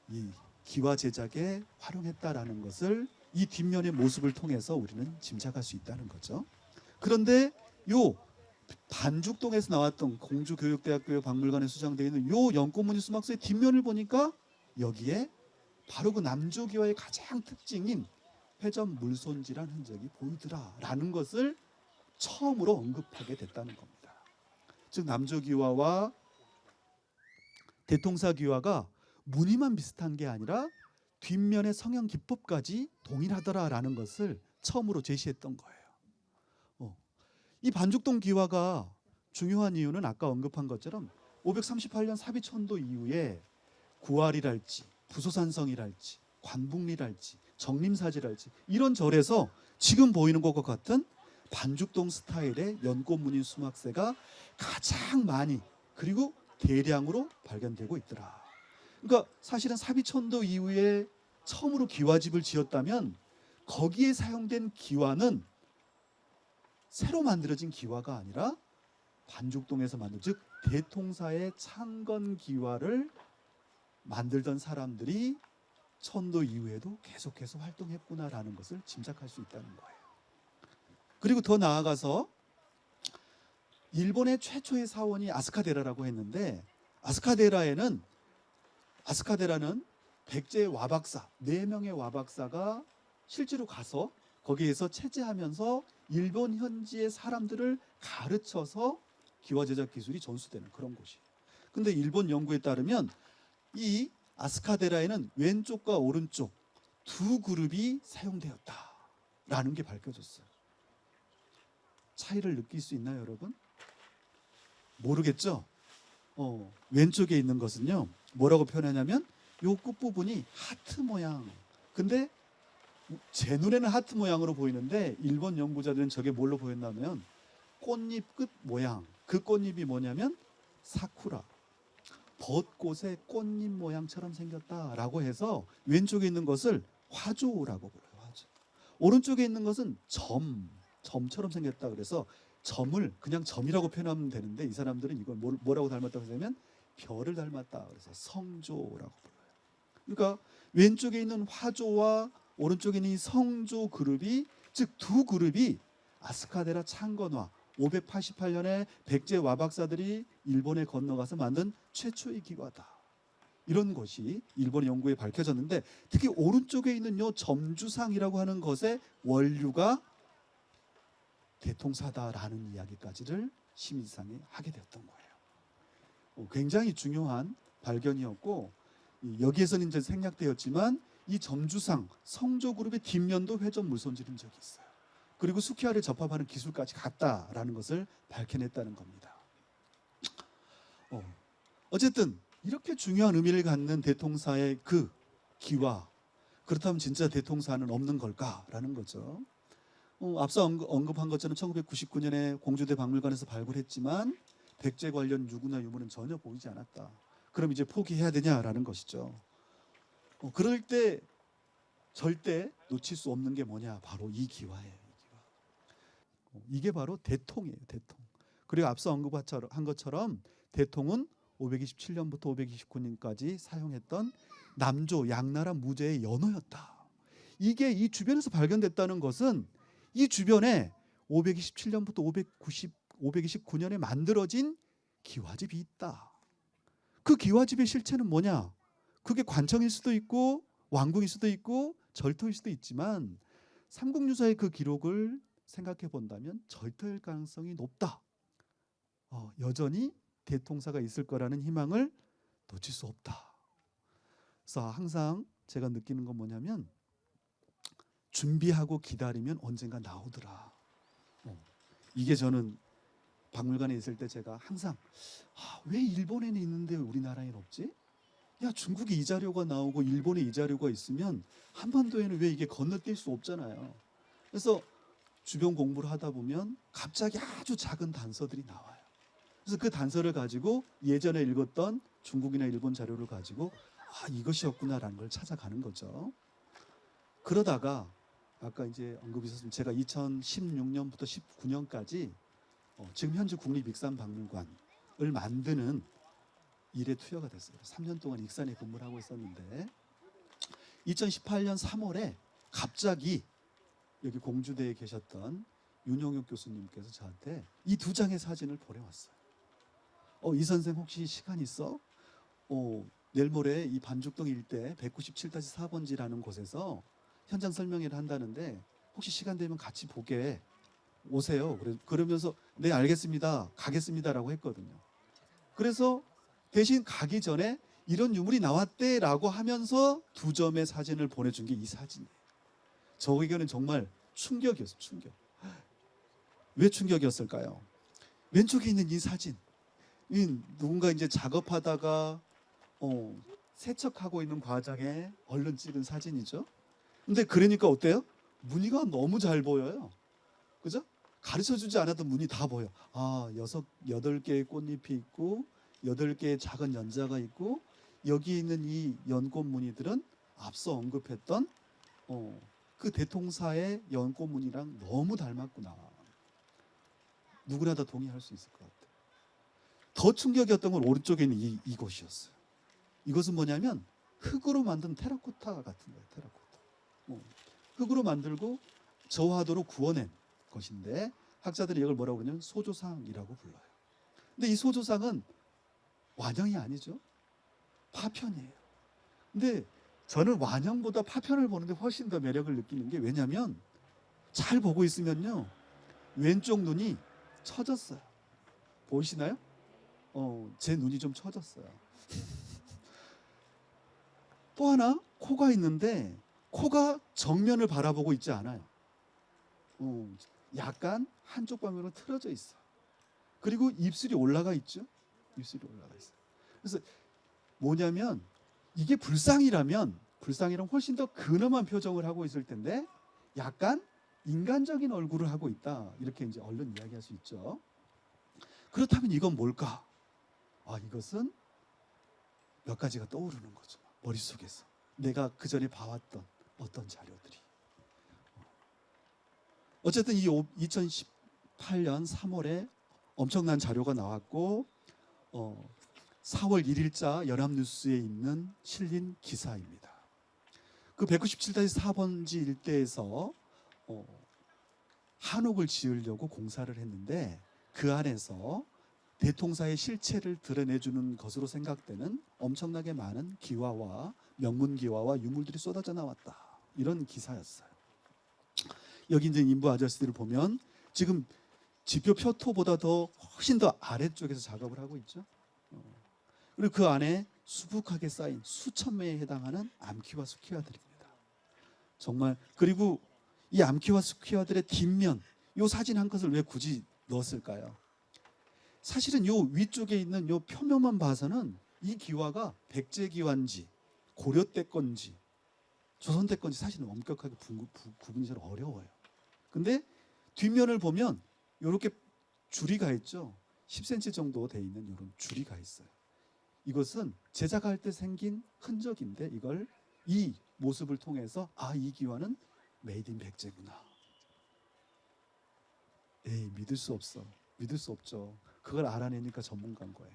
이 기와 제작에 활용했다라는 것을 이 뒷면의 모습을 통해서 우리는 짐작할 수 있다는 거죠. 그런데 요 반죽동에서 나왔던 공주교육대학교 박물관에 수장되어 있는 요 연꽃무늬 수막새의 뒷면을 보니까 여기에 바로 그 남조기와의 가장 특징인 회전 물손질한 흔적이 보이더라라는 것을 처음으로 언급하게 됐다는 겁니다. 즉 남조기와와 대통사기와가 무늬만 비슷한 게 아니라 뒷면의 성형 기법까지 동일하더라라는 것을 처음으로 제시했던 거예요. 이 반죽동 기와가 중요한 이유는 아까 언급한 것처럼 538년 사비천도 이후에 구활이랄지 부소산성이랄지 관북리랄지 정림사지랄지 이런 절에서 지금 보이는 것과 같은 반죽동 스타일의 연꽃무늬 수막새가 가장 많이 그리고 대량으로 발견되고 있더라. 그러니까 사실은 사비천도 이후에 처음으로 기와집을 지었다면 거기에 사용된 기와는 새로 만들어진 기와가 아니라 반죽동에서 만든 즉 대통사의 창건 기와를 만들던 사람들이 천도 이후에도 계속해서 활동했구나라는 것을 짐작할 수 있다는 거예요. 그리고 더 나아가서 일본의 최초의 사원이 아스카데라라고 했는데 아스카데라는 백제 와박사 4명의 와박사가 실제로 가서 거기에서 체제하면서 일본 현지의 사람들을 가르쳐서 기와 제작 기술이 전수되는 그런 곳이에요. 근데 일본 연구에 따르면 이 아스카데라에는 왼쪽과 오른쪽 두 그룹이 사용되었다라는 게 밝혀졌어요. 차이를 느낄 수 있나요, 여러분? 모르겠죠? 왼쪽에 있는 것은요, 뭐라고 표현하냐면 요 끝부분이 하트 모양. 근데 제 눈에는 하트 모양으로 보이는데 일본 연구자들은 저게 뭘로 보였냐면 꽃잎 끝 모양. 그 꽃잎이 뭐냐면 사쿠라. 벚꽃의 꽃잎 모양처럼 생겼다라고 해서 왼쪽에 있는 것을 화조라고 불러요. 화조. 오른쪽에 있는 것은 점처럼 생겼다 그래서 점을 그냥 점이라고 표현하면 되는데 이 사람들은 이걸 뭐라고 닮았다고 하냐면 별을 닮았다 그래서 성조라고 불러요. 그러니까 왼쪽에 있는 화조와 오른쪽에 있는 이 성조 그룹이 즉 두 그룹이 아스카데라 창건화 588년에 백제 와박사들이 일본에 건너가서 만든 최초의 기와다. 이런 것이 일본 연구에 밝혀졌는데 특히 오른쪽에 있는 요 점주상이라고 하는 것의 원류가 대통사다라는 이야기까지를 시민상에 하게 되었던 거예요. 굉장히 중요한 발견이었고 여기에서는 이제 생략되었지만 이 점주상 성조 그룹의 뒷면도 회전 물손질인 적이 있어요. 그리고 수키화를 접합하는 기술까지 갔다라는 것을 밝혀냈다는 겁니다. 어쨌든 이렇게 중요한 의미를 갖는 대통사의 그 기와, 그렇다면 진짜 대통사는 없는 걸까라는 거죠. 앞서 언급한 것처럼 1999년에 공주대 박물관에서 발굴했지만 백제 관련 유구나 유물은 전혀 보이지 않았다. 그럼 이제 포기해야 되냐라는 것이죠. 그럴 때 절대 놓칠 수 없는 게 뭐냐? 바로 이 기와예요. 이게 바로 대통이에요. 대통. 그리고 앞서 언급한 것처럼 대통은 527년부터 529년까지 사용했던 남조 양나라 무제의 연호였다. 이게 이 주변에서 발견됐다는 것은 이 주변에 527년부터 529년에 만들어진 기와집이 있다. 그 기와집의 실체는 뭐냐? 그게 관청일 수도 있고 왕궁일 수도 있고 절터일 수도 있지만 삼국유사의 그 기록을 생각해 본다면 절터일 가능성이 높다. 여전히 대통사가 있을 거라는 희망을 놓칠 수 없다. 그래서 항상 제가 느끼는 건 뭐냐면 준비하고 기다리면 언젠가 나오더라. 이게 저는 박물관에 있을 때 제가 항상 왜 일본에는 있는데 우리나라에는 없지? 야, 중국에 이 자료가 나오고 일본에 이 자료가 있으면 한반도에는 왜 이게 건너뛸 수 없잖아요. 그래서 주변 공부를 하다 보면 갑자기 아주 작은 단서들이 나와요. 그래서 그 단서를 가지고 예전에 읽었던 중국이나 일본 자료를 가지고 이것이었구나라는 걸 찾아가는 거죠. 그러다가 아까 이제 언급이 있었습니다. 제가 2016년부터 19년까지 지금 현재 국립익산박물관을 만드는 일에 투여가 됐어요. 3년 동안 익산에 근무를 하고 있었는데 2018년 3월에 갑자기 여기 공주대에 계셨던 윤용욱 교수님께서 저한테 이 두 장의 사진을 보내왔어요. 이 선생 혹시 시간 있어? 내일 모레 이 반죽동 일대 197-4번지라는 곳에서 현장 설명회를 한다는데 혹시 시간 되면 같이 보게 오세요. 그러면서 네 알겠습니다. 가겠습니다라고 했거든요. 그래서 대신 가기 전에 이런 유물이 나왔대라고 하면서 두 점의 사진을 보내준 게 이 사진이에요. 저에게는 정말 충격이었어요. 충격. 왜 충격이었을까요? 왼쪽에 있는 이 사진, 누군가 이제 작업하다가 세척하고 있는 과정에 얼른 찍은 사진이죠. 근데 그러니까 어때요? 무늬가 너무 잘 보여요. 그죠? 가르쳐주지 않아도 무늬 다 보여. 8개의 꽃잎이 있고 8개의 작은 연자가 있고 여기 있는 이 연꽃 무늬들은 앞서 언급했던 그 대통사의 연꽃 무늬랑 너무 닮았구나. 누구나 다 동의할 수 있을 것 같아요. 더 충격이었던 건 오른쪽에 있는 이것이었어요. 이것은 뭐냐면 흙으로 만든 테라코타 같은 거예요. 테라코타. 흙으로 만들고 저화도로 구워낸 것인데 학자들이 이걸 뭐라고 그러냐면 소조상이라고 불러요. 근데 이 소조상은 완형이 아니죠. 파편이에요. 근데 저는 완형보다 파편을 보는데 훨씬 더 매력을 느끼는 게 왜냐면 잘 보고 있으면요. 왼쪽 눈이 처졌어요. 보이시나요? 제 눈이 좀 처졌어요. 또 하나 코가 있는데 코가 정면을 바라보고 있지 않아요. 약간 한쪽 방향으로 틀어져 있어요. 그리고 입술이 올라가 있죠. 입술이 올라가 있어요. 그래서 뭐냐면 이게 불상이라면 훨씬 더 근엄한 표정을 하고 있을 텐데 약간 인간적인 얼굴을 하고 있다. 이렇게 이제 얼른 이야기할 수 있죠. 그렇다면 이건 뭘까? 이것은 몇 가지가 떠오르는 거죠. 머릿속에서. 내가 그 전에 봐왔던 어떤 자료들이. 어쨌든 이 2018년 3월에 엄청난 자료가 나왔고 4월 1일자 연합뉴스에 실린 기사입니다. 그 197-4번지 일대에서 한옥을 지으려고 공사를 했는데 그 안에서 대통사의 실체를 드러내주는 것으로 생각되는 엄청나게 많은 기와와 명문기와와 유물들이 쏟아져 나왔다. 이런 기사였어요. 여기 이제 인부 아저씨들을 보면 지금 지표 표토보다 훨씬 더 아래쪽에서 작업을 하고 있죠. 그리고 그 안에 수북하게 쌓인 수천 매에 해당하는 암기와 수키와들입니다. 정말. 그리고 이 암키와 수키와들의 뒷면, 요 사진 한 컷을 왜 굳이 넣었을까요? 사실은 요 위쪽에 있는 요 표면만 봐서는 이 기와가 백제 기와인지 고려 때 건지 조선 때 건지 사실은 엄격하게 구분이 잘 어려워요. 근데 뒷면을 보면 이렇게 줄이 가 있죠. 10cm 정도 돼 있는 이런 줄이 가 있어요. 이것은 제작할 때 생긴 흔적인데 이걸 이 모습을 통해서 이 기와는 메이드 인 백제구나. 에이, 믿을 수 없어. 믿을 수 없죠. 그걸 알아내니까 전문가인 거예요.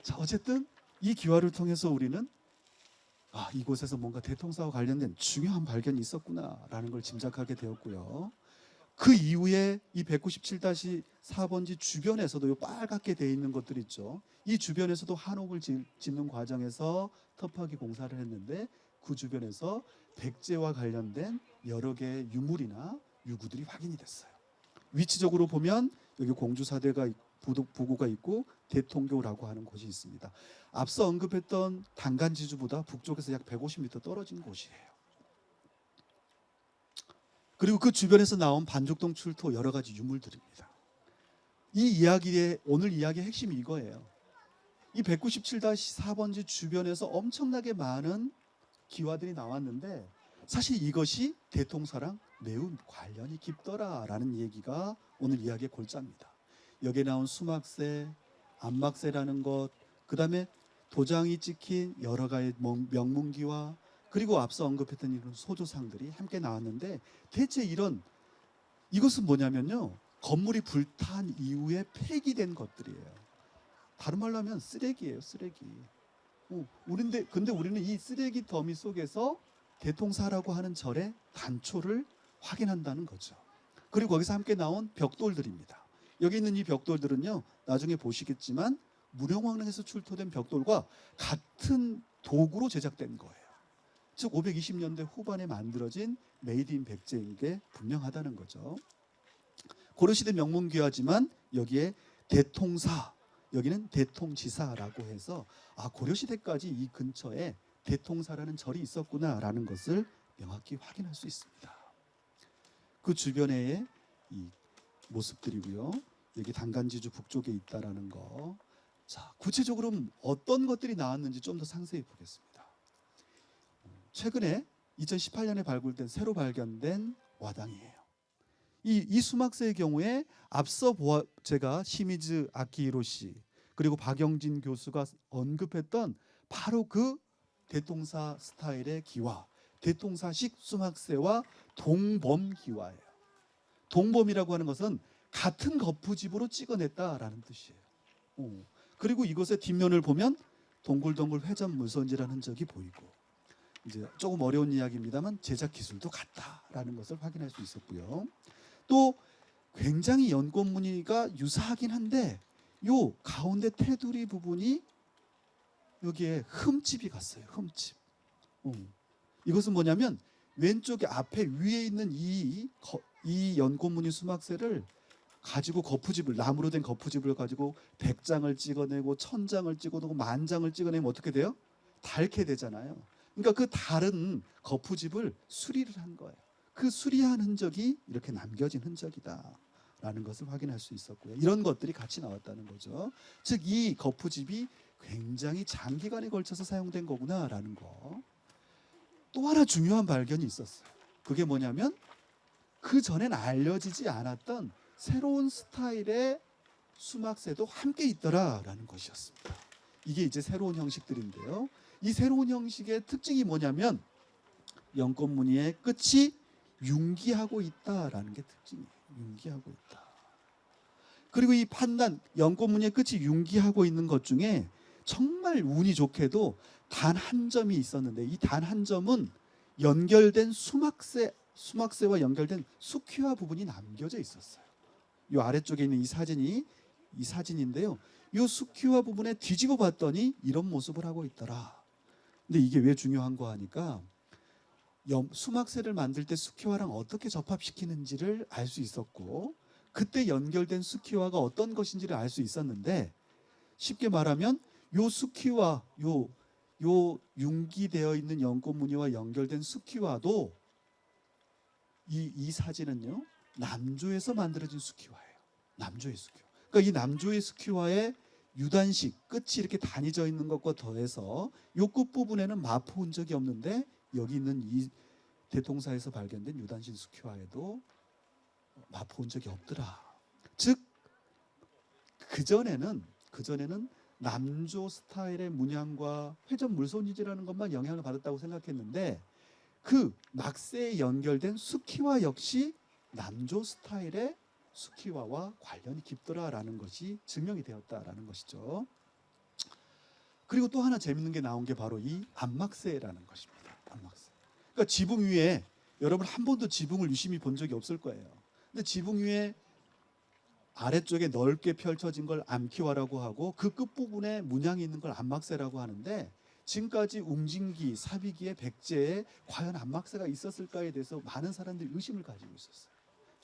자, 어쨌든 이 기와를 통해서 우리는 이곳에서 뭔가 대통사와 관련된 중요한 발견이 있었구나라는 걸 짐작하게 되었고요. 그 이후에 이 197-4번지 주변에서도 요 빨갛게 돼 있는 것들 있죠. 이 주변에서도 한옥을 짓는 과정에서 터프하게 공사를 했는데 그 주변에서 백제와 관련된 여러 개의 유물이나 유구들이 확인이 됐어요. 위치적으로 보면 여기 공주사대가 보고가 있고 대통교라고 하는 곳이 있습니다. 앞서 언급했던 단간지주보다 북쪽에서 약 150m 떨어진 곳이에요. 그리고 그 주변에서 나온 반죽동 출토 여러 가지 유물들입니다. 이 이야기의 오늘 이야기의 핵심이 이거예요. 이 197-4번지 주변에서 엄청나게 많은 기와들이 나왔는데 사실 이것이 대통사랑 매우 관련이 깊더라라는 얘기가 오늘 이야기의 골자입니다. 여기에 나온 수막새, 안막새라는 것, 그 다음에 도장이 찍힌 여러 가지 명문기와 그리고 앞서 언급했던 이런 소조상들이 함께 나왔는데 대체 이것은 뭐냐면요. 건물이 불탄 이후에 폐기된 것들이에요. 다른 말로 하면 쓰레기예요, 쓰레기. 근데 우리는 이 쓰레기 더미 속에서 대통사라고 하는 절의 단초를 확인한다는 거죠. 그리고 거기서 함께 나온 벽돌들입니다. 여기 있는 이 벽돌들은요, 나중에 보시겠지만 무령왕릉에서 출토된 벽돌과 같은 도구로 제작된 거예요. 즉 520년대 후반에 만들어진 메이드 인 백제인 게 분명하다는 거죠. 고려시대 명문귀화지만 여기에 대통사, 여기는 대통지사라고 해서 고려시대까지 이 근처에 대통사라는 절이 있었구나라는 것을 명확히 확인할 수 있습니다. 그 주변의 이 모습들이고요. 여기 단간지주 북쪽에 있다라는 거. 자, 구체적으로 어떤 것들이 나왔는지 좀 더 상세히 보겠습니다. 최근에 2018년에 발굴된 새로 발견된 와당이에요. 이 수막새의 경우에 앞서 제가 시미즈 아키히로 씨 그리고 박영진 교수가 언급했던 바로 그 대통사 스타일의 기와, 대통사식 수막새와 동범 기와예요. 동범이라고 하는 것은 같은 거푸집으로 찍어냈다라는 뜻이에요. 그리고 이것의 뒷면을 보면 동글동글 회전 물선지라는 흔적이 보이고, 이제 조금 어려운 이야기입니다만 제작 기술도 같다라는 것을 확인할 수 있었고요. 또 굉장히 연꽃 무늬가 유사하긴 한데 요 가운데 테두리 부분이 여기에 흠집이 갔어요. 흠집. 이것은 뭐냐면 왼쪽에 앞에 위에 있는 이 연꽃 무늬 수막새를 가지고 나무로 된 거푸집을 가지고 100장을 찍어내고 1000장을 찍어내고 10,000장을 찍어내면 어떻게 돼요? 닳게 되잖아요. 그러니까 그 다른 거푸집을 수리를 한 거예요. 그 수리한 흔적이 이렇게 남겨진 흔적이다라는 것을 확인할 수 있었고요. 이런 것들이 같이 나왔다는 거죠. 즉 이 거푸집이 굉장히 장기간에 걸쳐서 사용된 거구나라는 거. 또 하나 중요한 발견이 있었어요. 그게 뭐냐면 그 전엔 알려지지 않았던 새로운 스타일의 수막새도 함께 있더라라는 것이었습니다. 이게 이제 새로운 형식들인데요. 이 새로운 형식의 특징이 뭐냐면 연꽃 무늬의 끝이 융기하고 있다라는 게 특징이에요. 융기하고 있다. 그리고 이 판단, 연꽃 무늬의 끝이 융기하고 있는 것 중에 정말 운이 좋게도 단 한 점이 있었는데 이 단 한 점은 연결된 수막새와 연결된 수퀴화 부분이 남겨져 있었어요. 이 아래쪽에 있는 이 사진인데요. 이 수퀴화 부분에 뒤집어 봤더니 이런 모습을 하고 있더라. 근데 이게 왜 중요한 거 하니까 수막새를 만들 때 수퀴화랑 어떻게 접합시키는지를 알 수 있었고 그때 연결된 수퀴화가 어떤 것인지를 알 수 있었는데 쉽게 말하면 요 수퀴화, 요 융기되어 있는 연꽃 무늬와 연결된 수퀴화도 이 사진은요, 남조에서 만들어진 수키화예요. 남조의 수키화. 그러니까 이 남조의 수키화에 유단식 끝이 이렇게 단이져 있는 것과 더해서 요 끝 부분에는 마포 흔적이 없는데 여기 있는 이 대통사에서 발견된 유단식 수키화에도 마포 흔적이 없더라. 즉 그전에는 남조 스타일의 문양과 회전 물손질이라는 것만 영향을 받았다고 생각했는데 그 막세에 연결된 수키화 역시 남조 스타일의 수키화와 관련이 깊더라라는 것이 증명이 되었다라는 것이죠. 그리고 또 하나 재밌는 게 나온 게 바로 이 안막세라는 것입니다. 안막세. 그러니까 지붕 위에 여러분 한 번도 지붕을 유심히 본 적이 없을 거예요. 근데 지붕 위에 아래쪽에 넓게 펼쳐진 걸 암키화라고 하고 그 끝부분에 문양이 있는 걸 안막세라고 하는데 지금까지 웅진기, 사비기의 백제에 과연 안막세가 있었을까에 대해서 많은 사람들이 의심을 가지고 있었어요.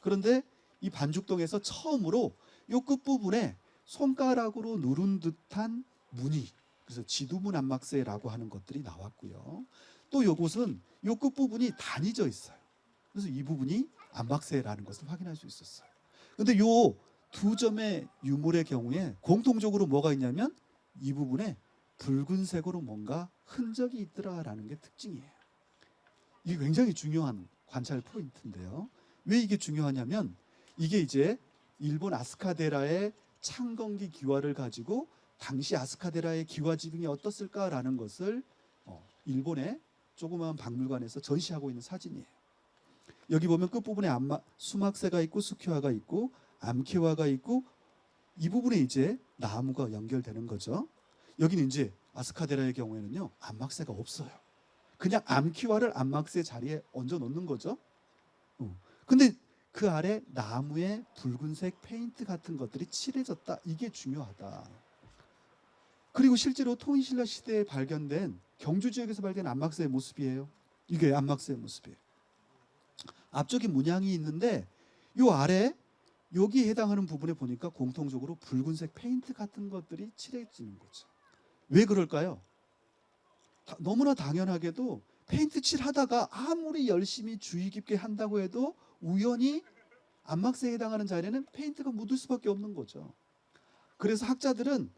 그런데 이 반죽동에서 처음으로 이 끝부분에 손가락으로 누른 듯한 무늬, 그래서 지두문 안막세라고 하는 것들이 나왔고요. 또 이곳은 이 끝부분이 단이져 있어요. 그래서 이 부분이 안막세라는 것을 확인할 수 있었어요. 그런데 이 두 점의 유물의 경우에 공통적으로 뭐가 있냐면 이 부분에 붉은색으로 뭔가 흔적이 있더라라는 게 특징이에요. 이게 굉장히 중요한 관찰 포인트인데요. 왜 이게 중요하냐면 이게 이제 일본 아스카데라의 창건기 기와를 가지고 당시 아스카데라의 기와 지붕이 어떻을까라는 것을 일본의 조그마한 박물관에서 전시하고 있는 사진이에요. 여기 보면 끝부분에 수막세가 있고 수키화가 있고 암키화가 있고 이 부분에 이제 나무가 연결되는 거죠. 여기는 이제 아스카데라의 경우에는요, 암막세가 없어요. 그냥 암키화를 암막세 자리에 얹어 놓는 거죠. 근데 그 아래 나무에 붉은색 페인트 같은 것들이 칠해졌다. 이게 중요하다. 그리고 실제로 토인신라 시대에 발견된 경주 지역에서 발견된 암막세의 모습이에요. 이게 암막세의 모습이에요. 앞쪽에 문양이 있는데 요 아래 여기에 해당하는 부분에 보니까 공통적으로 붉은색 페인트 같은 것들이 칠해지는 거죠. 왜 그럴까요? 너무나 당연하게도 페인트 칠하다가 아무리 열심히 주의 깊게 한다고 해도 우연히 안막세에 해당하는 자리에는 페인트가 묻을 수밖에 없는 거죠. 그래서 학자들은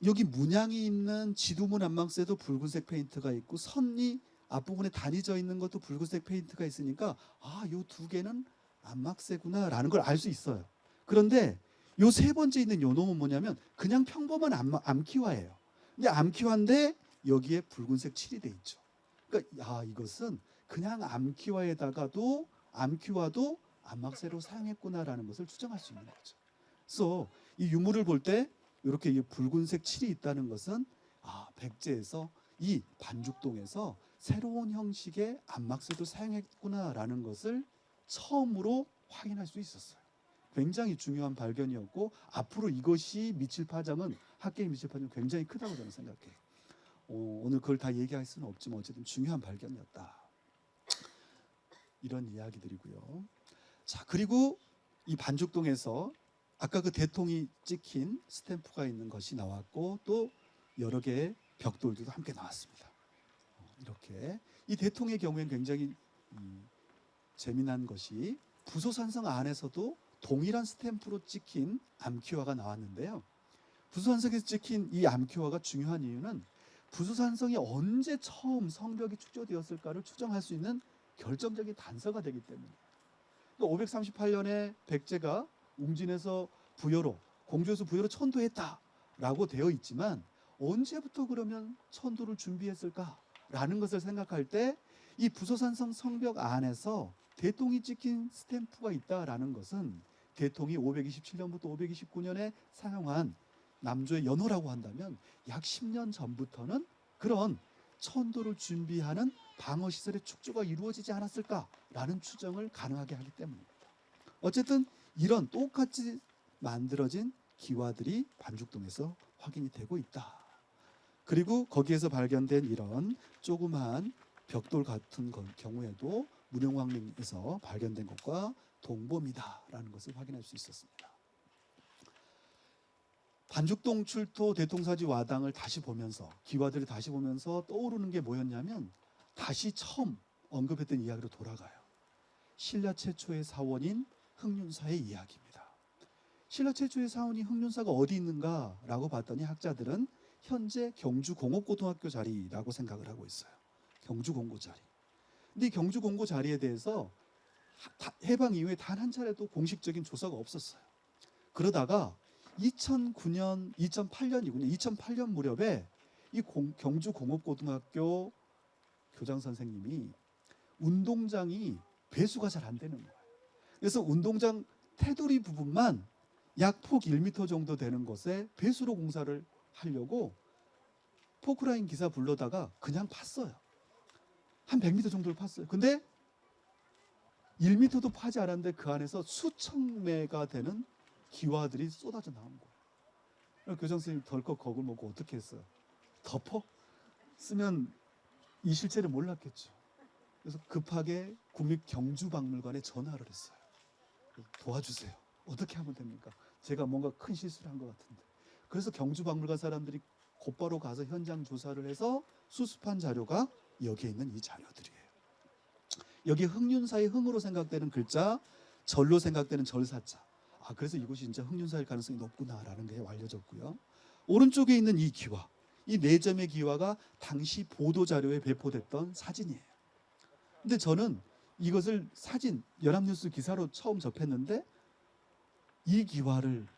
여기 문양이 있는 지두문 안막세도 붉은색 페인트가 있고 선이 앞부분에 단이져 있는 것도 붉은색 페인트가 있으니까 요 두 개는 안막세구나라는 걸 알 수 있어요. 그런데 요 세 번째 있는 요 놈은 뭐냐면 그냥 평범한 암키화예요. 근데 암키화인데 여기에 붉은색 칠이 돼 있죠. 그러니까 이것은 그냥 암키화에다가도 암키화도 안막세로 사용했구나라는 것을 추정할 수 있는 거죠. 그래서 이 유물을 볼 때 이렇게 붉은색 칠이 있다는 것은 백제에서 이 반죽동에서 새로운 형식의 안막세도 사용했구나라는 것을 처음으로 확인할 수 있었어요. 굉장히 중요한 발견이었고 앞으로 이것이 미칠 파장은 학계에 미칠 파장은 굉장히 크다고 저는 생각해요. 오늘 그걸 다 얘기할 수는 없지만 어쨌든 중요한 발견이었다. 이런 이야기들이고요. 자, 그리고 이 반죽동에서 아까 그 대통이 찍힌 스탬프가 있는 것이 나왔고 또 여러 개의 벽돌들도 함께 나왔습니다. 이렇게 이 대통의 경우에는 굉장히 재미난 것이 부소산성 안에서도 동일한 스탬프로 찍힌 암키화가 나왔는데요. 부소산성에서 찍힌 이 암키화가 중요한 이유는 부소산성이 언제 처음 성벽이 축조되었을까를 추정할 수 있는 결정적인 단서가 되기 때문이에요. 538년에 백제가 웅진에서 부여로, 공주에서 부여로 천도했다라고 되어 있지만 언제부터 그러면 천도를 준비했을까라는 것을 생각할 때 이 부소산성 성벽 안에서 대통이 찍힌 스탬프가 있다라는 것은 대통이 527년부터 529년에 사용한 남조의 연호라고 한다면 약 10년 전부터는 그런 천도를 준비하는 방어시설의 축조가 이루어지지 않았을까라는 추정을 가능하게 하기 때문입니다. 어쨌든 이런 똑같이 만들어진 기와들이 반죽동에서 확인이 되고 있다. 그리고 거기에서 발견된 이런 조그마한 벽돌 같은 경우에도 문영왕릉에서 발견된 것과 동범이다라는 것을 확인할 수 있었습니다. 반죽동 출토 대통사지 와당을 다시 보면서 기와들을 다시 보면서 떠오르는 게 뭐였냐면 다시 처음 언급했던 이야기로 돌아가요. 신라 최초의 사원인 흥륜사의 이야기입니다. 신라 최초의 사원인 흥륜사가 어디 있는가라고 봤더니 학자들은 현재 경주 공업고등학교 자리라고 생각을 하고 있어요. 경주 공고 자리. 근데 이 경주 공고 자리에 대해서 해방 이후에 단 한 차례도 공식적인 조사가 없었어요. 그러다가 2008년 무렵에 이 경주 공업고등학교 교장 선생님이 운동장이 배수가 잘 안 되는 거예요. 그래서 운동장 테두리 부분만 약 폭 1m 정도 되는 곳에 배수로 공사를 하려고 포크라인 기사 불러다가 그냥 팠어요. 한 100m 정도를 팠어요. 근데 1m도 파지 않았는데 그 안에서 수천 매가 되는 기와들이 쏟아져 나온 거예요. 교장 선생님이 덜컥 겁을 먹고 어떻게 했어요? 덮어? 쓰면 이 실체를 몰랐겠죠. 그래서 급하게 국립경주박물관에 전화를 했어요. 도와주세요. 어떻게 하면 됩니까? 제가 뭔가 큰 실수를 한 것 같은데. 그래서 경주박물관 사람들이 곧바로 가서 현장 조사를 해서 수습한 자료가 여기에 있는 이 자료들이에요. 여기 흥륜사의 흥으로 생각되는 글자, 절로 생각되는 절사자. 그래서 이곳이 진짜 흥륜사일 가능성이 높구나라는 게 알려졌고요. 오른쪽에 있는 이 기와, 이 4점의 기와가 당시 보도 자료에 배포됐던 사진이에요. 근데 저는 이것을 사진, 연합뉴스 기사로 처음 접했는데 이 기와를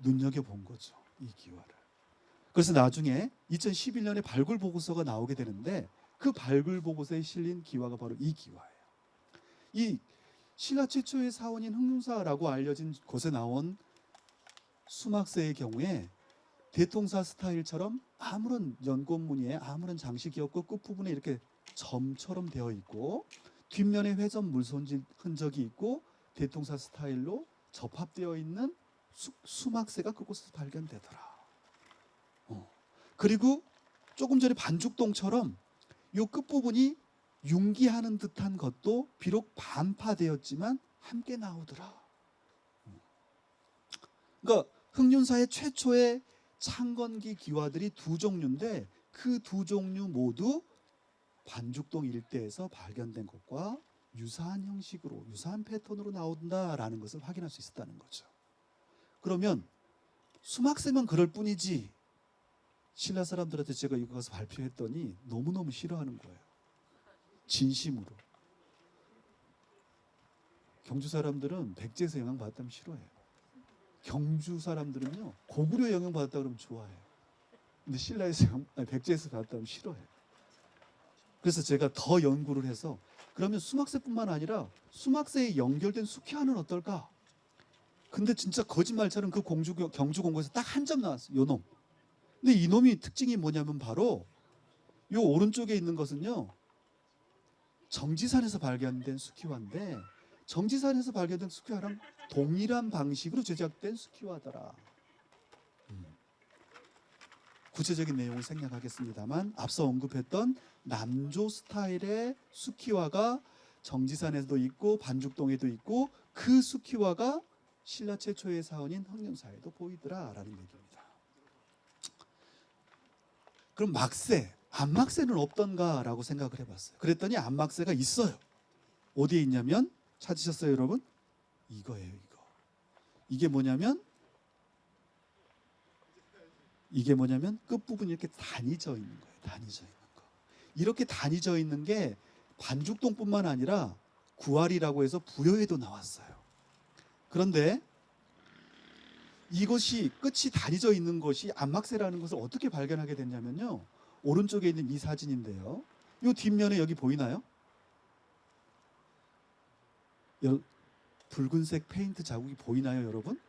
눈여겨본 거죠. 이 기와를. 그래서 나중에 2011년에 발굴 보고서가 나오게 되는데 그 발굴 보고서에 실린 기와가 바로 이 기와예요. 이 신라 최초의 사원인 흥륜사라고 알려진 곳에 나온 수막새의 경우에 대통사 스타일처럼 아무런 연꽃무늬에 아무런 장식이 없고 끝부분에 이렇게 점처럼 되어 있고 뒷면에 회전 물손질 흔적이 있고 대통사 스타일로 접합되어 있는 수막새가 그곳에서 발견되더라. 그리고 조금 전에 반죽동처럼 이 끝부분이 융기하는 듯한 것도 비록 반파되었지만 함께 나오더라. 그러니까 흥륜사의 최초의 창건기 기와들이 2종류인데 그 2종류 모두 반죽동 일대에서 발견된 것과 유사한 형식으로, 유사한 패턴으로 나온다라는 것을 확인할 수 있었다는 거죠. 그러면 수막새만 그럴 뿐이지 신라 사람들한테 제가 이거 가서 발표했더니 너무너무 싫어하는 거예요. 진심으로. 경주 사람들은 백제에서 영향받았다면 싫어해요. 경주 사람들은요 고구려 영향받았다 그러면 좋아해요. 근데 신라에서 백제에서 받았다면 싫어해요. 그래서 제가 더 연구를 해서 그러면 수막새뿐만 아니라 수막새에 연결된 수키화는 어떨까? 근데 진짜 거짓말처럼 그 경주 공고에서 딱 한 점 나왔어요. 요 놈. 근데 이 놈이 특징이 뭐냐면 바로 요 오른쪽에 있는 것은요 정지산에서 발견된 수키화인데 정지산에서 발견된 수키화랑 동일한 방식으로 제작된 수키화더라. 구체적인 내용을 생략하겠습니다만 앞서 언급했던 남조 스타일의 수키화가 정지산에도 있고 반죽동에도 있고 그 수키화가 신라 최초의 사원인 흥륜사에도 보이더라라는 얘기입니다. 그럼 막새, 안막새는 없던가라고 생각을 해봤어요. 그랬더니 안막새가 있어요. 어디에 있냐면 찾으셨어요 여러분? 이거예요. 이거. 이게 뭐냐면 끝부분이 이렇게 단이져 있는 거예요. 단이져 있는 거. 이렇게 단이져 있는 게 반죽동뿐만 아니라 구활이라고 해서 부여에도 나왔어요. 그런데 이것이 끝이 단이져 있는 것이 안막새라는 것을 어떻게 발견하게 됐냐면요. 오른쪽에 있는 이 사진인데요. 이 뒷면에 여기 보이나요? 붉은색 페인트 자국이 보이나요, 여러분?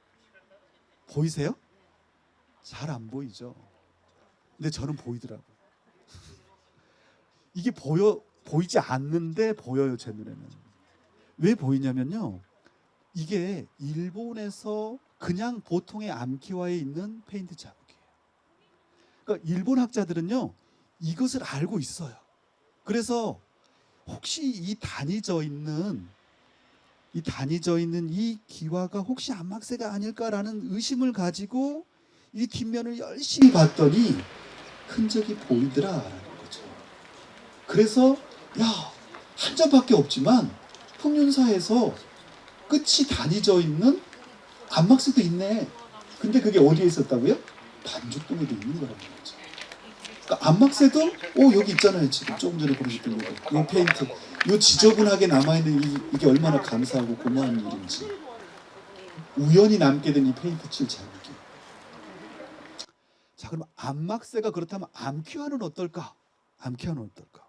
보이세요? 잘 안 보이죠. 근데 저는 보이더라고요. 이게 보이지 않는데 보여요, 제 눈에는. 왜 보이냐면요. 이게 일본에서 그냥 보통의 암기와에 있는 페인트 자국이에요. 그러니까 일본 학자들은요. 이것을 알고 있어요. 그래서 혹시 이 단이져 있는 이 기와가 혹시 안막새가 아닐까라는 의심을 가지고 이 뒷면을 열심히 봤더니 흔적이 보이더라라는 거죠. 그래서 야, 한 점밖에 없지만 흑륜사에서 끝이 다니져 있는 안막새도 있네. 근데 그게 어디에 있었다고요? 반죽동에도 있는 거라는 거죠. 그러니까 안막새도 여기 있잖아요. 지금 조금 전에 보여줬던 거. 이 페인트, 이 지저분하게 남아있는 이게 얼마나 감사하고 고마운 일인지. 우연히 남게 된 이 페인트 칠 자국이. 자, 그럼 안막새가 그렇다면 암퀴화는 어떨까? 암퀴화는 어떨까?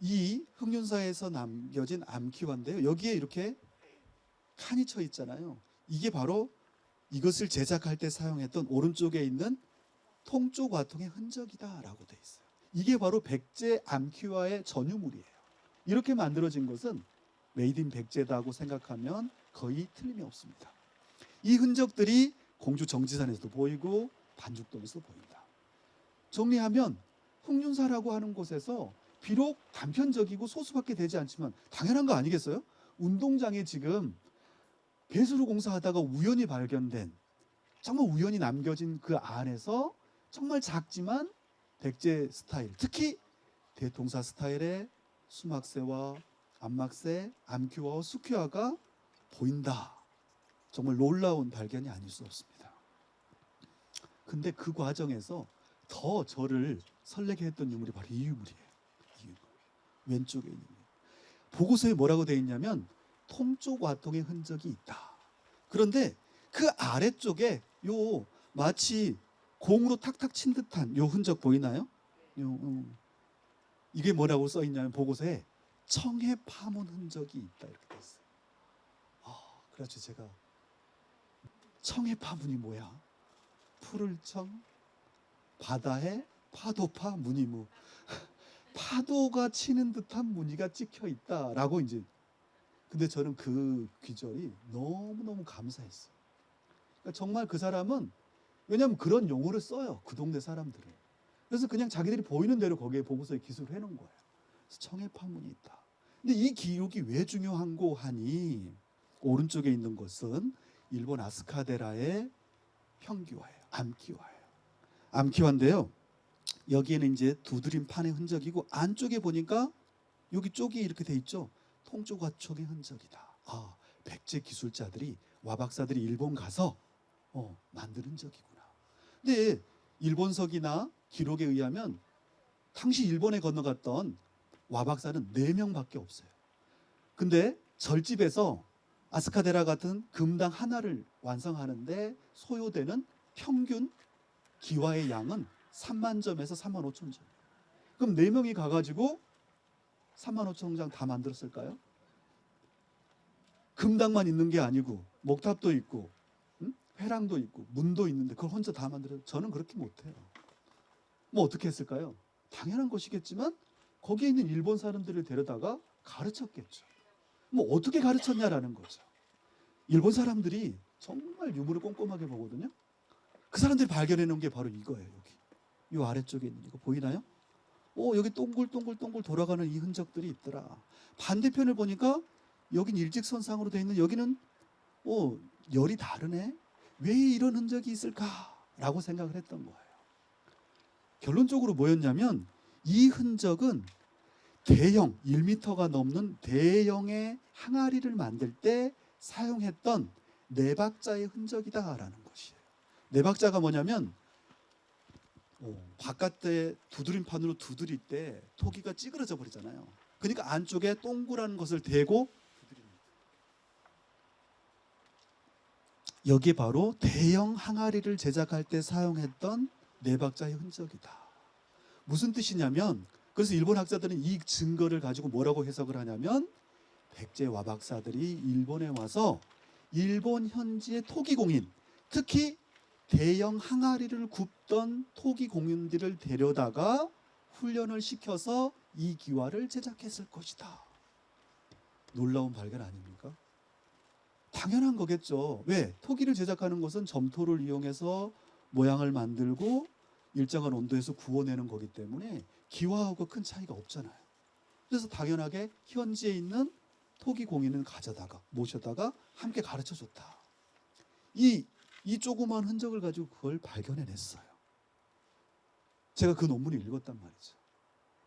이 흑륜사에서 남겨진 암퀴화인데요. 여기에 이렇게 칸이 쳐 있잖아요. 이게 바로 이것을 제작할 때 사용했던 오른쪽에 있는 통쪽 와통의 흔적이다라고 돼 있어요. 이게 바로 백제 암퀴화의 전유물이에요. 이렇게 만들어진 것은 메이드 인 백제다고 생각하면 거의 틀림이 없습니다. 이 흔적들이 공주 정지산에서도 보이고 반죽동에서도 보인다. 정리하면 흑륜사라고 하는 곳에서 비록 단편적이고 소수밖에 되지 않지만 당연한 거 아니겠어요? 운동장에 지금 배수로 공사하다가 우연히 발견된, 정말 우연히 남겨진 그 안에서 정말 작지만 백제 스타일, 특히 대통사 스타일의 수막새와 안막새, 암퀴화와 수퀴화가 보인다. 정말 놀라운 발견이 아닐 수 없습니다. 근데 그 과정에서 더 저를 설레게 했던 유물이 바로 이 유물이에요. 이 유물. 왼쪽에 있는 유물. 보고서에 뭐라고 되어 있냐면 통쪽 와통의 흔적이 있다. 그런데 그 아래쪽에 요 마치 공으로 탁탁 친 듯한 요 흔적 보이나요? 이게 뭐라고 써 있냐면 보고서에 청해 파문 흔적이 있다 이렇게 돼 있어요. 그렇죠. 제가 청해 파문이 뭐야? 푸를 청, 바다에 파도파 무늬무. 파도가 치는 듯한 무늬가 찍혀 있다라고 이제. 근데 저는 그 귀절이 너무너무 감사했어요. 그러니까 정말 그 사람은, 왜냐하면 그런 용어를 써요. 그 동네 사람들은. 그래서 그냥 자기들이 보이는 대로 거기에 보고서에 기술을 해놓은 거예요. 그래서 청해 파문이 있다. 근데 이 기록이 왜 중요한고 하니 오른쪽에 있는 것은 일본 아스카데라의 평기화예요. 암기화예요. 암기화인데요. 여기에는 이제 두드림 판의 흔적이고 안쪽에 보니까 여기 쪽이 이렇게 돼 있죠. 통쪽화촉의 흔적이다. 백제 기술자들이, 와박사들이 일본 가서 만든 흔적이구나. 근데 일본석이나 기록에 의하면 당시 일본에 건너갔던 와박사는 4명밖에 없어요. 근데 절집에서 아스카데라 같은 금당 하나를 완성하는데 소요되는 평균 기와의 양은 3만 점에서 3만 5천 점. 그럼 4명이 가가지고 3만 5천 장 다 만들었을까요? 금당만 있는 게 아니고 목탑도 있고 회랑도 있고 문도 있는데 그걸 혼자 다 만들어요? 저는 그렇게 못해요. 뭐 어떻게 했을까요? 당연한 것이겠지만 거기에 있는 일본 사람들을 데려다가 가르쳤겠죠. 뭐 어떻게 가르쳤냐라는 거죠. 일본 사람들이 정말 유물을 꼼꼼하게 보거든요. 그 사람들이 발견해 놓은 게 바로 이거예요. 여기 이 아래쪽에 있는 이거 보이나요? 여기 동글동글 돌아가는 이 흔적들이 있더라. 반대편을 보니까 여긴 일직선상으로 되어 있는, 여기는 열이 다르네. 왜 이런 흔적이 있을까라고 생각을 했던 거예요. 결론적으로 뭐였냐면 이 흔적은 대형 1m가 넘는 대형의 항아리를 만들 때 사용했던 내박자의 흔적이다라는 것이에요. 내박자가 뭐냐면 바깥에 두드림판으로 두드릴 때 토기가 찌그러져 버리잖아요. 그러니까 안쪽에 동그란 것을 대고 두드립니다. 여기 바로 대형 항아리를 제작할 때 사용했던 내박자의 흔적이다. 무슨 뜻이냐면, 그래서 일본 학자들은 이 증거를 가지고 뭐라고 해석을 하냐면 백제 와박사들이 일본에 와서 일본 현지의 토기공인, 특히 대형 항아리를 굽던 토기공인들을 데려다가 훈련을 시켜서 이 기와를 제작했을 것이다. 놀라운 발견 아닙니까? 당연한 거겠죠. 왜? 토기를 제작하는 것은 점토를 이용해서 모양을 만들고 일정한 온도에서 구워내는 거기 때문에 기와하고 큰 차이가 없잖아요. 그래서 당연하게 현지에 있는 토기 공인을 모셔다가 함께 가르쳐 줬다. 이 조그만 흔적을 가지고 그걸 발견해냈어요. 제가 그 논문을 읽었단 말이죠.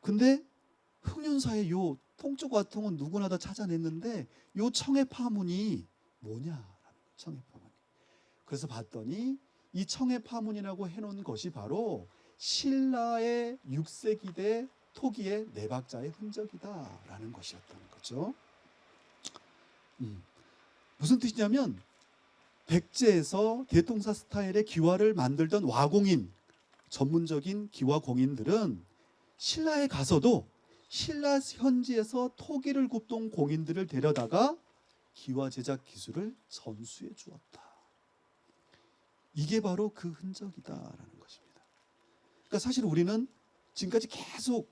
근데 흑륜사의 요 통쪽 와통은 누구나 다 찾아냈는데 요 청해 파문이 뭐냐? 청해 파문. 그래서 봤더니 이 청해 파문이라고 해놓은 것이 바로 신라의 6세기 토기의 내박자의 흔적이다라는 것이었던 거죠. 무슨 뜻이냐면 백제에서 대통사 스타일의 기와를 만들던 와공인, 전문적인 기와 공인들은 신라에 가서도 신라 현지에서 토기를 굽던 공인들을 데려다가 기와 제작 기술을 전수해 주었다. 이게 바로 그 흔적이다라는 것입니다. 그러니까 사실 우리는 지금까지 계속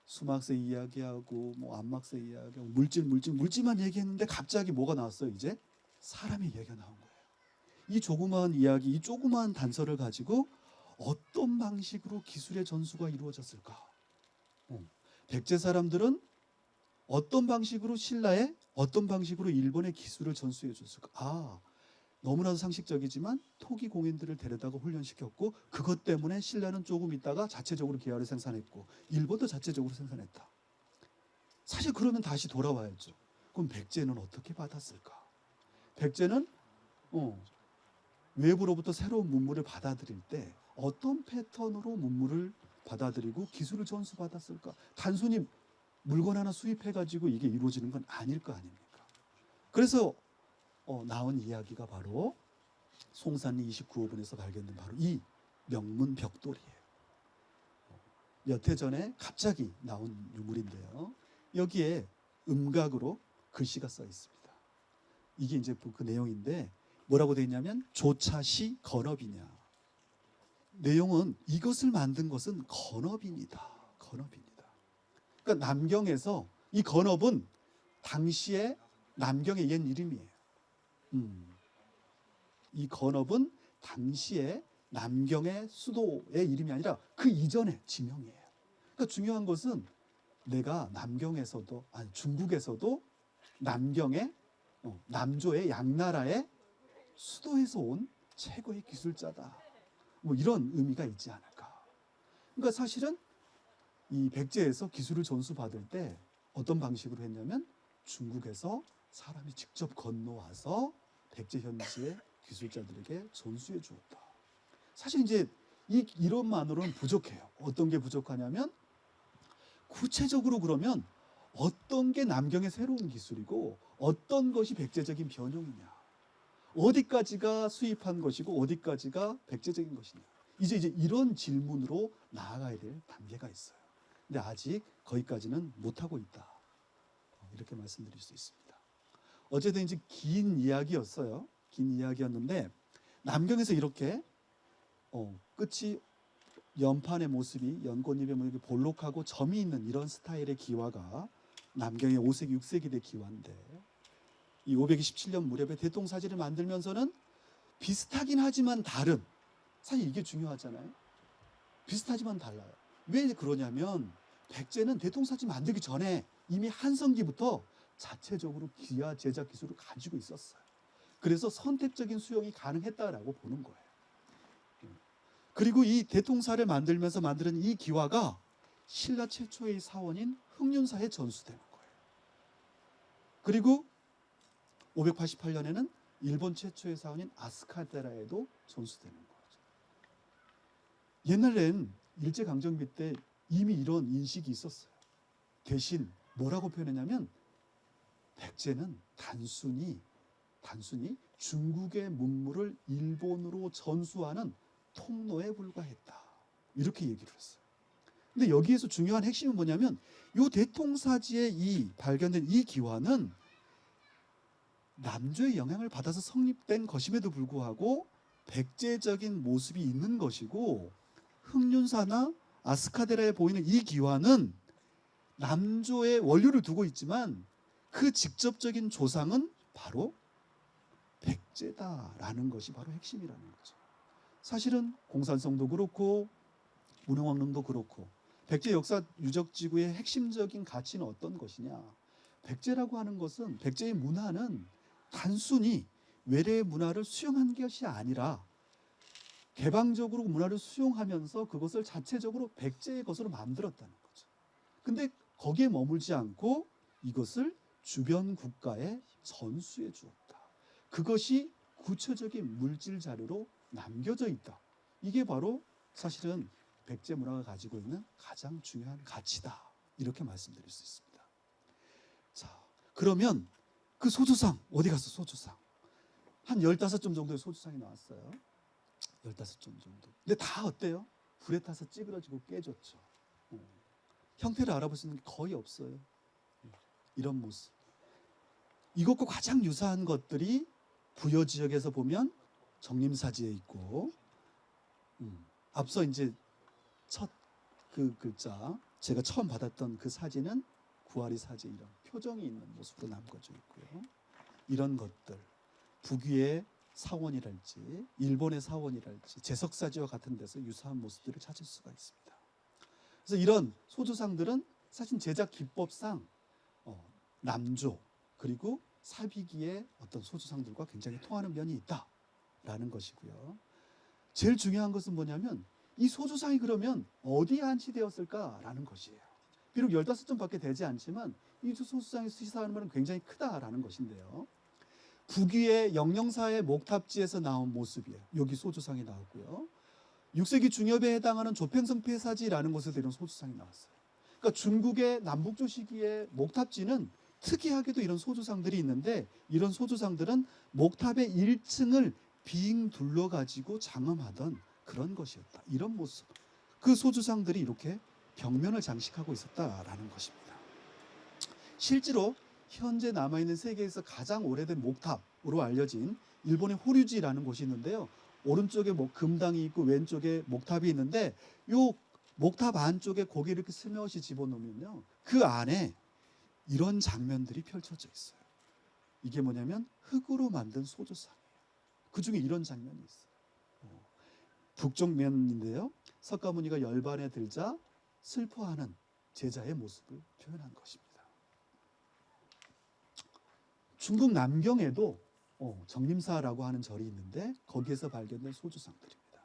수막새 이야기하고 뭐 안막새 이야기하고 물질만 얘기했는데 갑자기 뭐가 나왔어요? 이제 사람의 이야기가 나온 거예요. 이 조그마한 이야기, 이 조그마한 단서를 가지고 어떤 방식으로 기술의 전수가 이루어졌을까? 백제 사람들은 어떤 방식으로 신라에, 어떤 방식으로 일본의 기술을 전수해 줬을까? 너무나도 상식적이지만 토기 공인들을 데려다가 훈련시켰고 그것 때문에 신라는 조금 있다가 자체적으로 기와를 생산했고 일본도 자체적으로 생산했다. 사실 그러면 다시 돌아와야죠. 그럼 백제는 어떻게 받았을까? 백제는 외부로부터 새로운 문물을 받아들일 때 어떤 패턴으로 문물을 받아들이고 기술을 전수받았을까? 단순히 물건 하나 수입해가지고 이게 이루어지는 건 아닐 거 아닙니까? 그래서 나온 이야기가 바로 송산리 29호분에서 발견된 바로 이 명문 벽돌이에요. 몇 해 전에 갑자기 나온 유물인데요. 여기에 음각으로 글씨가 써 있습니다. 이게 이제 그 내용인데 뭐라고 되어 있냐면 조차시 건업이냐. 내용은 이것을 만든 것은 건업입니다. 건업입니다. 그러니까 남경에서 이 건업은 당시에 남경의 옛 이름이에요. 이 건업은 당시에 남경의 수도의 이름이 아니라 그 이전의 지명이에요. 그러니까 중요한 것은 내가 남경에서도 아니 중국에서도 남경의 남조의 양나라의 수도에서 온 최고의 기술자다. 뭐 이런 의미가 있지 않을까. 그러니까 사실은 이 백제에서 기술을 전수받을 때 어떤 방식으로 했냐면 중국에서 사람이 직접 건너와서 백제 현지의 기술자들에게 전수해 주었다. 사실 이제 이론만으로는 부족해요. 어떤 게 부족하냐면 구체적으로 그러면 어떤 게 남경의 새로운 기술이고 어떤 것이 백제적인 변형이냐. 어디까지가 수입한 것이고 어디까지가 백제적인 것이냐. 이제 이런 질문으로 나아가야 될 단계가 있어요. 근데 아직 거기까지는 못하고 있다. 이렇게 말씀드릴 수 있습니다. 어쨌든 이제 긴 이야기였어요. 긴 이야기였는데 남경에서 이렇게 끝이 연판의 모습이 연꽃잎의 모습이 볼록하고 점이 있는 이런 스타일의 기와가 남경의 5세기, 6세기 대 기와인데 이 527년 무렵에 대통사지를 만들면서는 비슷하긴 하지만 다른 사실 이게 중요하잖아요. 비슷하지만 달라요. 왜 그러냐면 백제는 대통사지 만들기 전에 이미 한성기부터 자체적으로 기와 제작 기술을 가지고 있었어요. 그래서 선택적인 수용이 가능했다라고 보는 거예요. 그리고 이 대통사를 만들면서 만드는 이 기와가 신라 최초의 사원인 흑륜사에 전수되는 거예요. 그리고 588년에는 일본 최초의 사원인 아스카데라에도 전수되는 거죠. 옛날엔 일제강점기 때 이미 이런 인식이 있었어요. 대신 뭐라고 표현했냐면 백제는 단순히 중국의 문물을 일본으로 전수하는 통로에 불과했다. 이렇게 얘기를 했어요. 근데 여기에서 중요한 핵심은 뭐냐면 이 대통사지에 이 발견된 이 기와는 남조의 영향을 받아서 성립된 것임에도 불구하고 백제적인 모습이 있는 것이고 흑륜사나 아스카데라에 보이는 이 기와는 남조의 원료를 두고 있지만 그 직접적인 조상은 바로 백제다라는 것이 바로 핵심이라는 거죠. 사실은 공산성도 그렇고 문흥왕릉도 그렇고 백제 역사 유적지구의 핵심적인 가치는 어떤 것이냐. 백제라고 하는 것은 백제의 문화는 단순히 외래의 문화를 수용한 것이 아니라 개방적으로 문화를 수용하면서 그것을 자체적으로 백제의 것으로 만들었다는 거죠. 근데 거기에 머물지 않고 이것을 주변 국가에 전수해 주었다. 그것이 구체적인 물질 자료로 남겨져 있다. 이게 바로 사실은 백제 문화가 가지고 있는 가장 중요한 가치다. 이렇게 말씀드릴 수 있습니다. 자, 그러면 그 소주상 어디 갔어? 소주상 한 15점 정도의 소주상이 나왔어요. 15점 정도. 근데 다 어때요? 불에 타서 찌그러지고 깨졌죠. 형태를 알아볼 수 있는 게 거의 없어요. 이런 모습. 이것과 가장 유사한 것들이 부여 지역에서 보면 정림사지에 있고, 앞서 이제 첫 그 글자 제가 처음 받았던 그 사진은 구아리 사지, 이런 표정이 있는 모습으로 남겨져 있고요. 이런 것들, 북위의 사원이랄지 일본의 사원이랄지 제석사지와 같은 데서 유사한 모습들을 찾을 수가 있습니다. 그래서 이런 소주상들은 사실 제작 기법상 남조 그리고 사비기의 어떤 소주상들과 굉장히 통하는 면이 있다라는 것이고요. 제일 중요한 것은 뭐냐면 이 소주상이 그러면 어디에 안치되었을까라는 것이에요. 비록 15점밖에 되지 않지만 이 소주상이 시사하는 바는 굉장히 크다라는 것인데요. 북위의 영영사의 목탑지에서 나온 모습이에요. 여기 소주상이 나왔고요. 6세기 중엽에 해당하는 조평성 폐사지라는 곳에서 이런 소주상이 나왔어요. 그러니까 중국의 남북조 시기의 목탑지는 특이하게도 이런 소주상들이 있는데, 이런 소주상들은 목탑의 1층을 빙 둘러가지고 장엄하던 그런 것이었다. 이런 모습. 그 소주상들이 이렇게 벽면을 장식하고 있었다라는 것입니다. 실제로 현재 남아있는 세계에서 가장 오래된 목탑으로 알려진 일본의 호류지라는 곳이 있는데요. 오른쪽에 금당이 있고 왼쪽에 목탑이 있는데, 요 목탑 안쪽에 고개를 이렇게 스며시 집어넣으면요, 그 안에 이런 장면들이 펼쳐져 있어요. 이게 뭐냐면 흙으로 만든 소주상이에요. 그 중에 이런 장면이 있어요. 북쪽 면인데요. 석가모니가 열반에 들자 슬퍼하는 제자의 모습을 표현한 것입니다. 중국 남경에도 정림사라고 하는 절이 있는데 거기에서 발견된 소주상들입니다.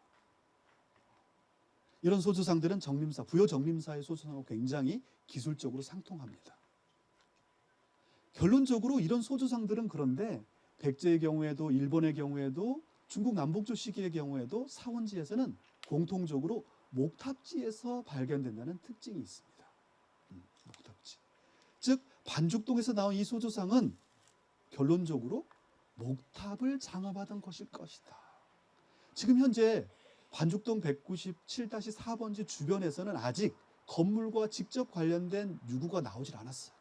이런 소주상들은 정림사, 부여 정림사의 소주상하고 굉장히 기술적으로 상통합니다. 결론적으로 이런 소주상들은 그런데 백제의 경우에도 일본의 경우에도 중국 남북조 시기의 경우에도 사원지에서는 공통적으로 목탑지에서 발견된다는 특징이 있습니다. 목탑지. 즉 반죽동에서 나온 이 소주상은 결론적으로 목탑을 장엄하던 것일 것이다. 지금 현재 반죽동 197-4번지 주변에서는 아직 건물과 직접 관련된 유구가 나오질 않았어요.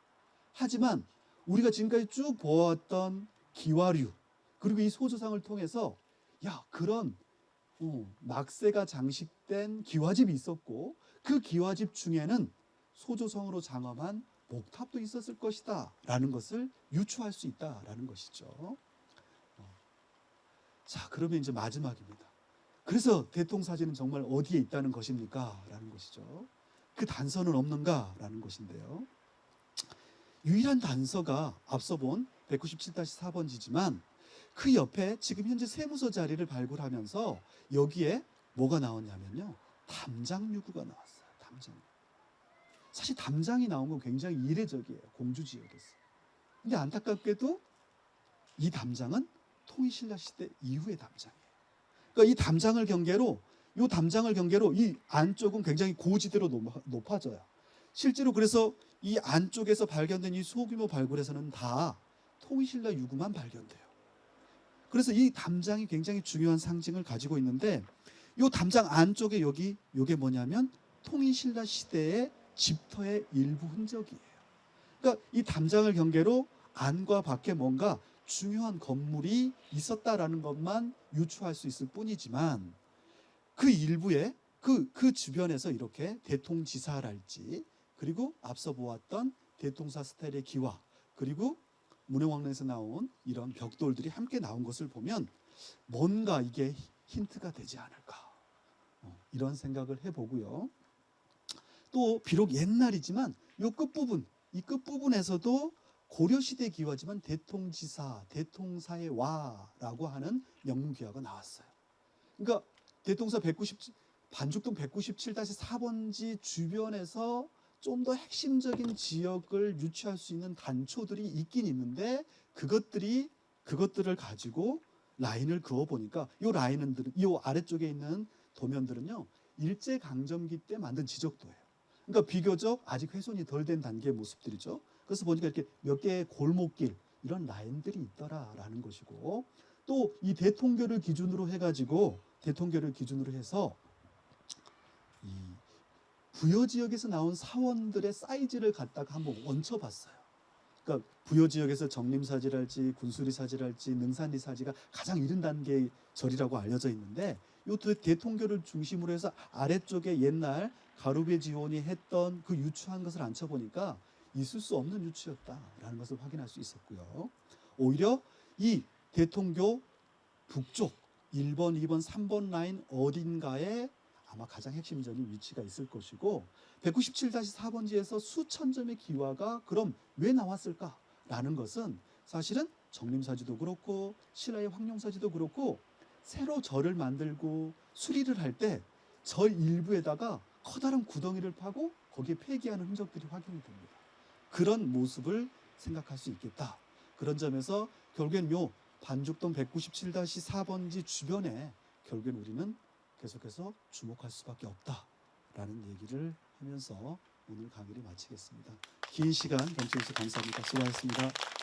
하지만 우리가 지금까지 쭉 보았던 기와류 그리고 이 소주상을 통해서 그런 낙세가 장식된 기와집이 있었고, 그 기와집 중에는 소조성으로 장엄한 목탑도 있었을 것이다 라는 것을 유추할 수 있다라는 것이죠. 자, 그러면 이제 마지막입니다. 그래서 대통사진은 정말 어디에 있다는 것입니까? 라는 것이죠. 그 단서는 없는가? 라는 것인데요. 유일한 단서가 앞서 본 197-4번지지만 그 옆에 지금 현재 세무서 자리를 발굴하면서 여기에 뭐가 나왔냐면요, 담장 유구가 나왔어요. 담장. 사실 담장이 나온 건 굉장히 이례적이에요. 공주지역에서. 근데 안타깝게도 이 담장은 통일신라 시대 이후의 담장이에요. 그러니까 이 담장을 경계로 이 안쪽은 굉장히 고지대로 높아져요. 실제로 그래서 이 안쪽에서 발견된 이 소규모 발굴에서는 다 통일신라 유구만 발견돼요. 그래서 이 담장이 굉장히 중요한 상징을 가지고 있는데, 이 담장 안쪽에 요게 뭐냐면 통일신라 시대의 집터의 일부 흔적이에요. 그러니까 이 담장을 경계로 안과 밖에 뭔가 중요한 건물이 있었다라는 것만 유추할 수 있을 뿐이지만, 그 일부에 그 주변에서 이렇게 대통지사랄지, 그리고 앞서 보았던 대통사 스타일의 기와, 그리고 문해왕릉에서 나온 이런 벽돌들이 함께 나온 것을 보면 뭔가 이게 힌트가 되지 않을까, 이런 생각을 해보고요. 또 비록 옛날이지만 이 끝부분에서도 고려시대 기와지만 대통지사, 대통사의 와라고 하는 명문기와가 나왔어요. 그러니까 반죽동 197-4번지 주변에서 좀 더 핵심적인 지역을 유추할 수 있는 단초들이 있긴 있는데 그것들을 가지고 라인을 그어 보니까 이 아래쪽에 있는 도면들은요 일제 강점기 때 만든 지적도예요. 그러니까 비교적 아직 훼손이 덜 된 단계의 모습들이죠. 그래서 보니까 이렇게 몇 개의 골목길 이런 라인들이 있더라라는 것이고, 또 이 대통교를 기준으로 해서 이 부여 지역에서 나온 사원들의 사이즈를 갖다가 한번 얹혀봤어요. 그러니까 부여 지역에서 정림사지랄지 군수리사지랄지 능산리사지가 가장 이른 단계의 절이라고 알려져 있는데, 이 대통교를 중심으로 해서 아래쪽에 옛날 가루베 지온이 했던 그 유추한 것을 앉혀보니까 있을 수 없는 유추였다라는 것을 확인할 수 있었고요. 오히려 이 대통교 북쪽 1번, 2번, 3번 라인 어딘가에 아마 가장 핵심적인 위치가 있을 것이고, 197-4번지에서 수천 점의 기와가 그럼 왜 나왔을까라는 것은 사실은 정림사지도 그렇고 신라의 황룡사지도 그렇고 새로 절을 만들고 수리를 할 때 절 일부에다가 커다란 구덩이를 파고 거기에 폐기하는 흔적들이 확인이 됩니다. 그런 모습을 생각할 수 있겠다. 그런 점에서 결국엔 요 반죽동 197-4번지 주변에 결국엔 우리는 계속해서 주목할 수밖에 없다라는 얘기를 하면서 오늘 강의를 마치겠습니다. 긴 시간 경청해 주셔서 감사합니다. 수고하셨습니다.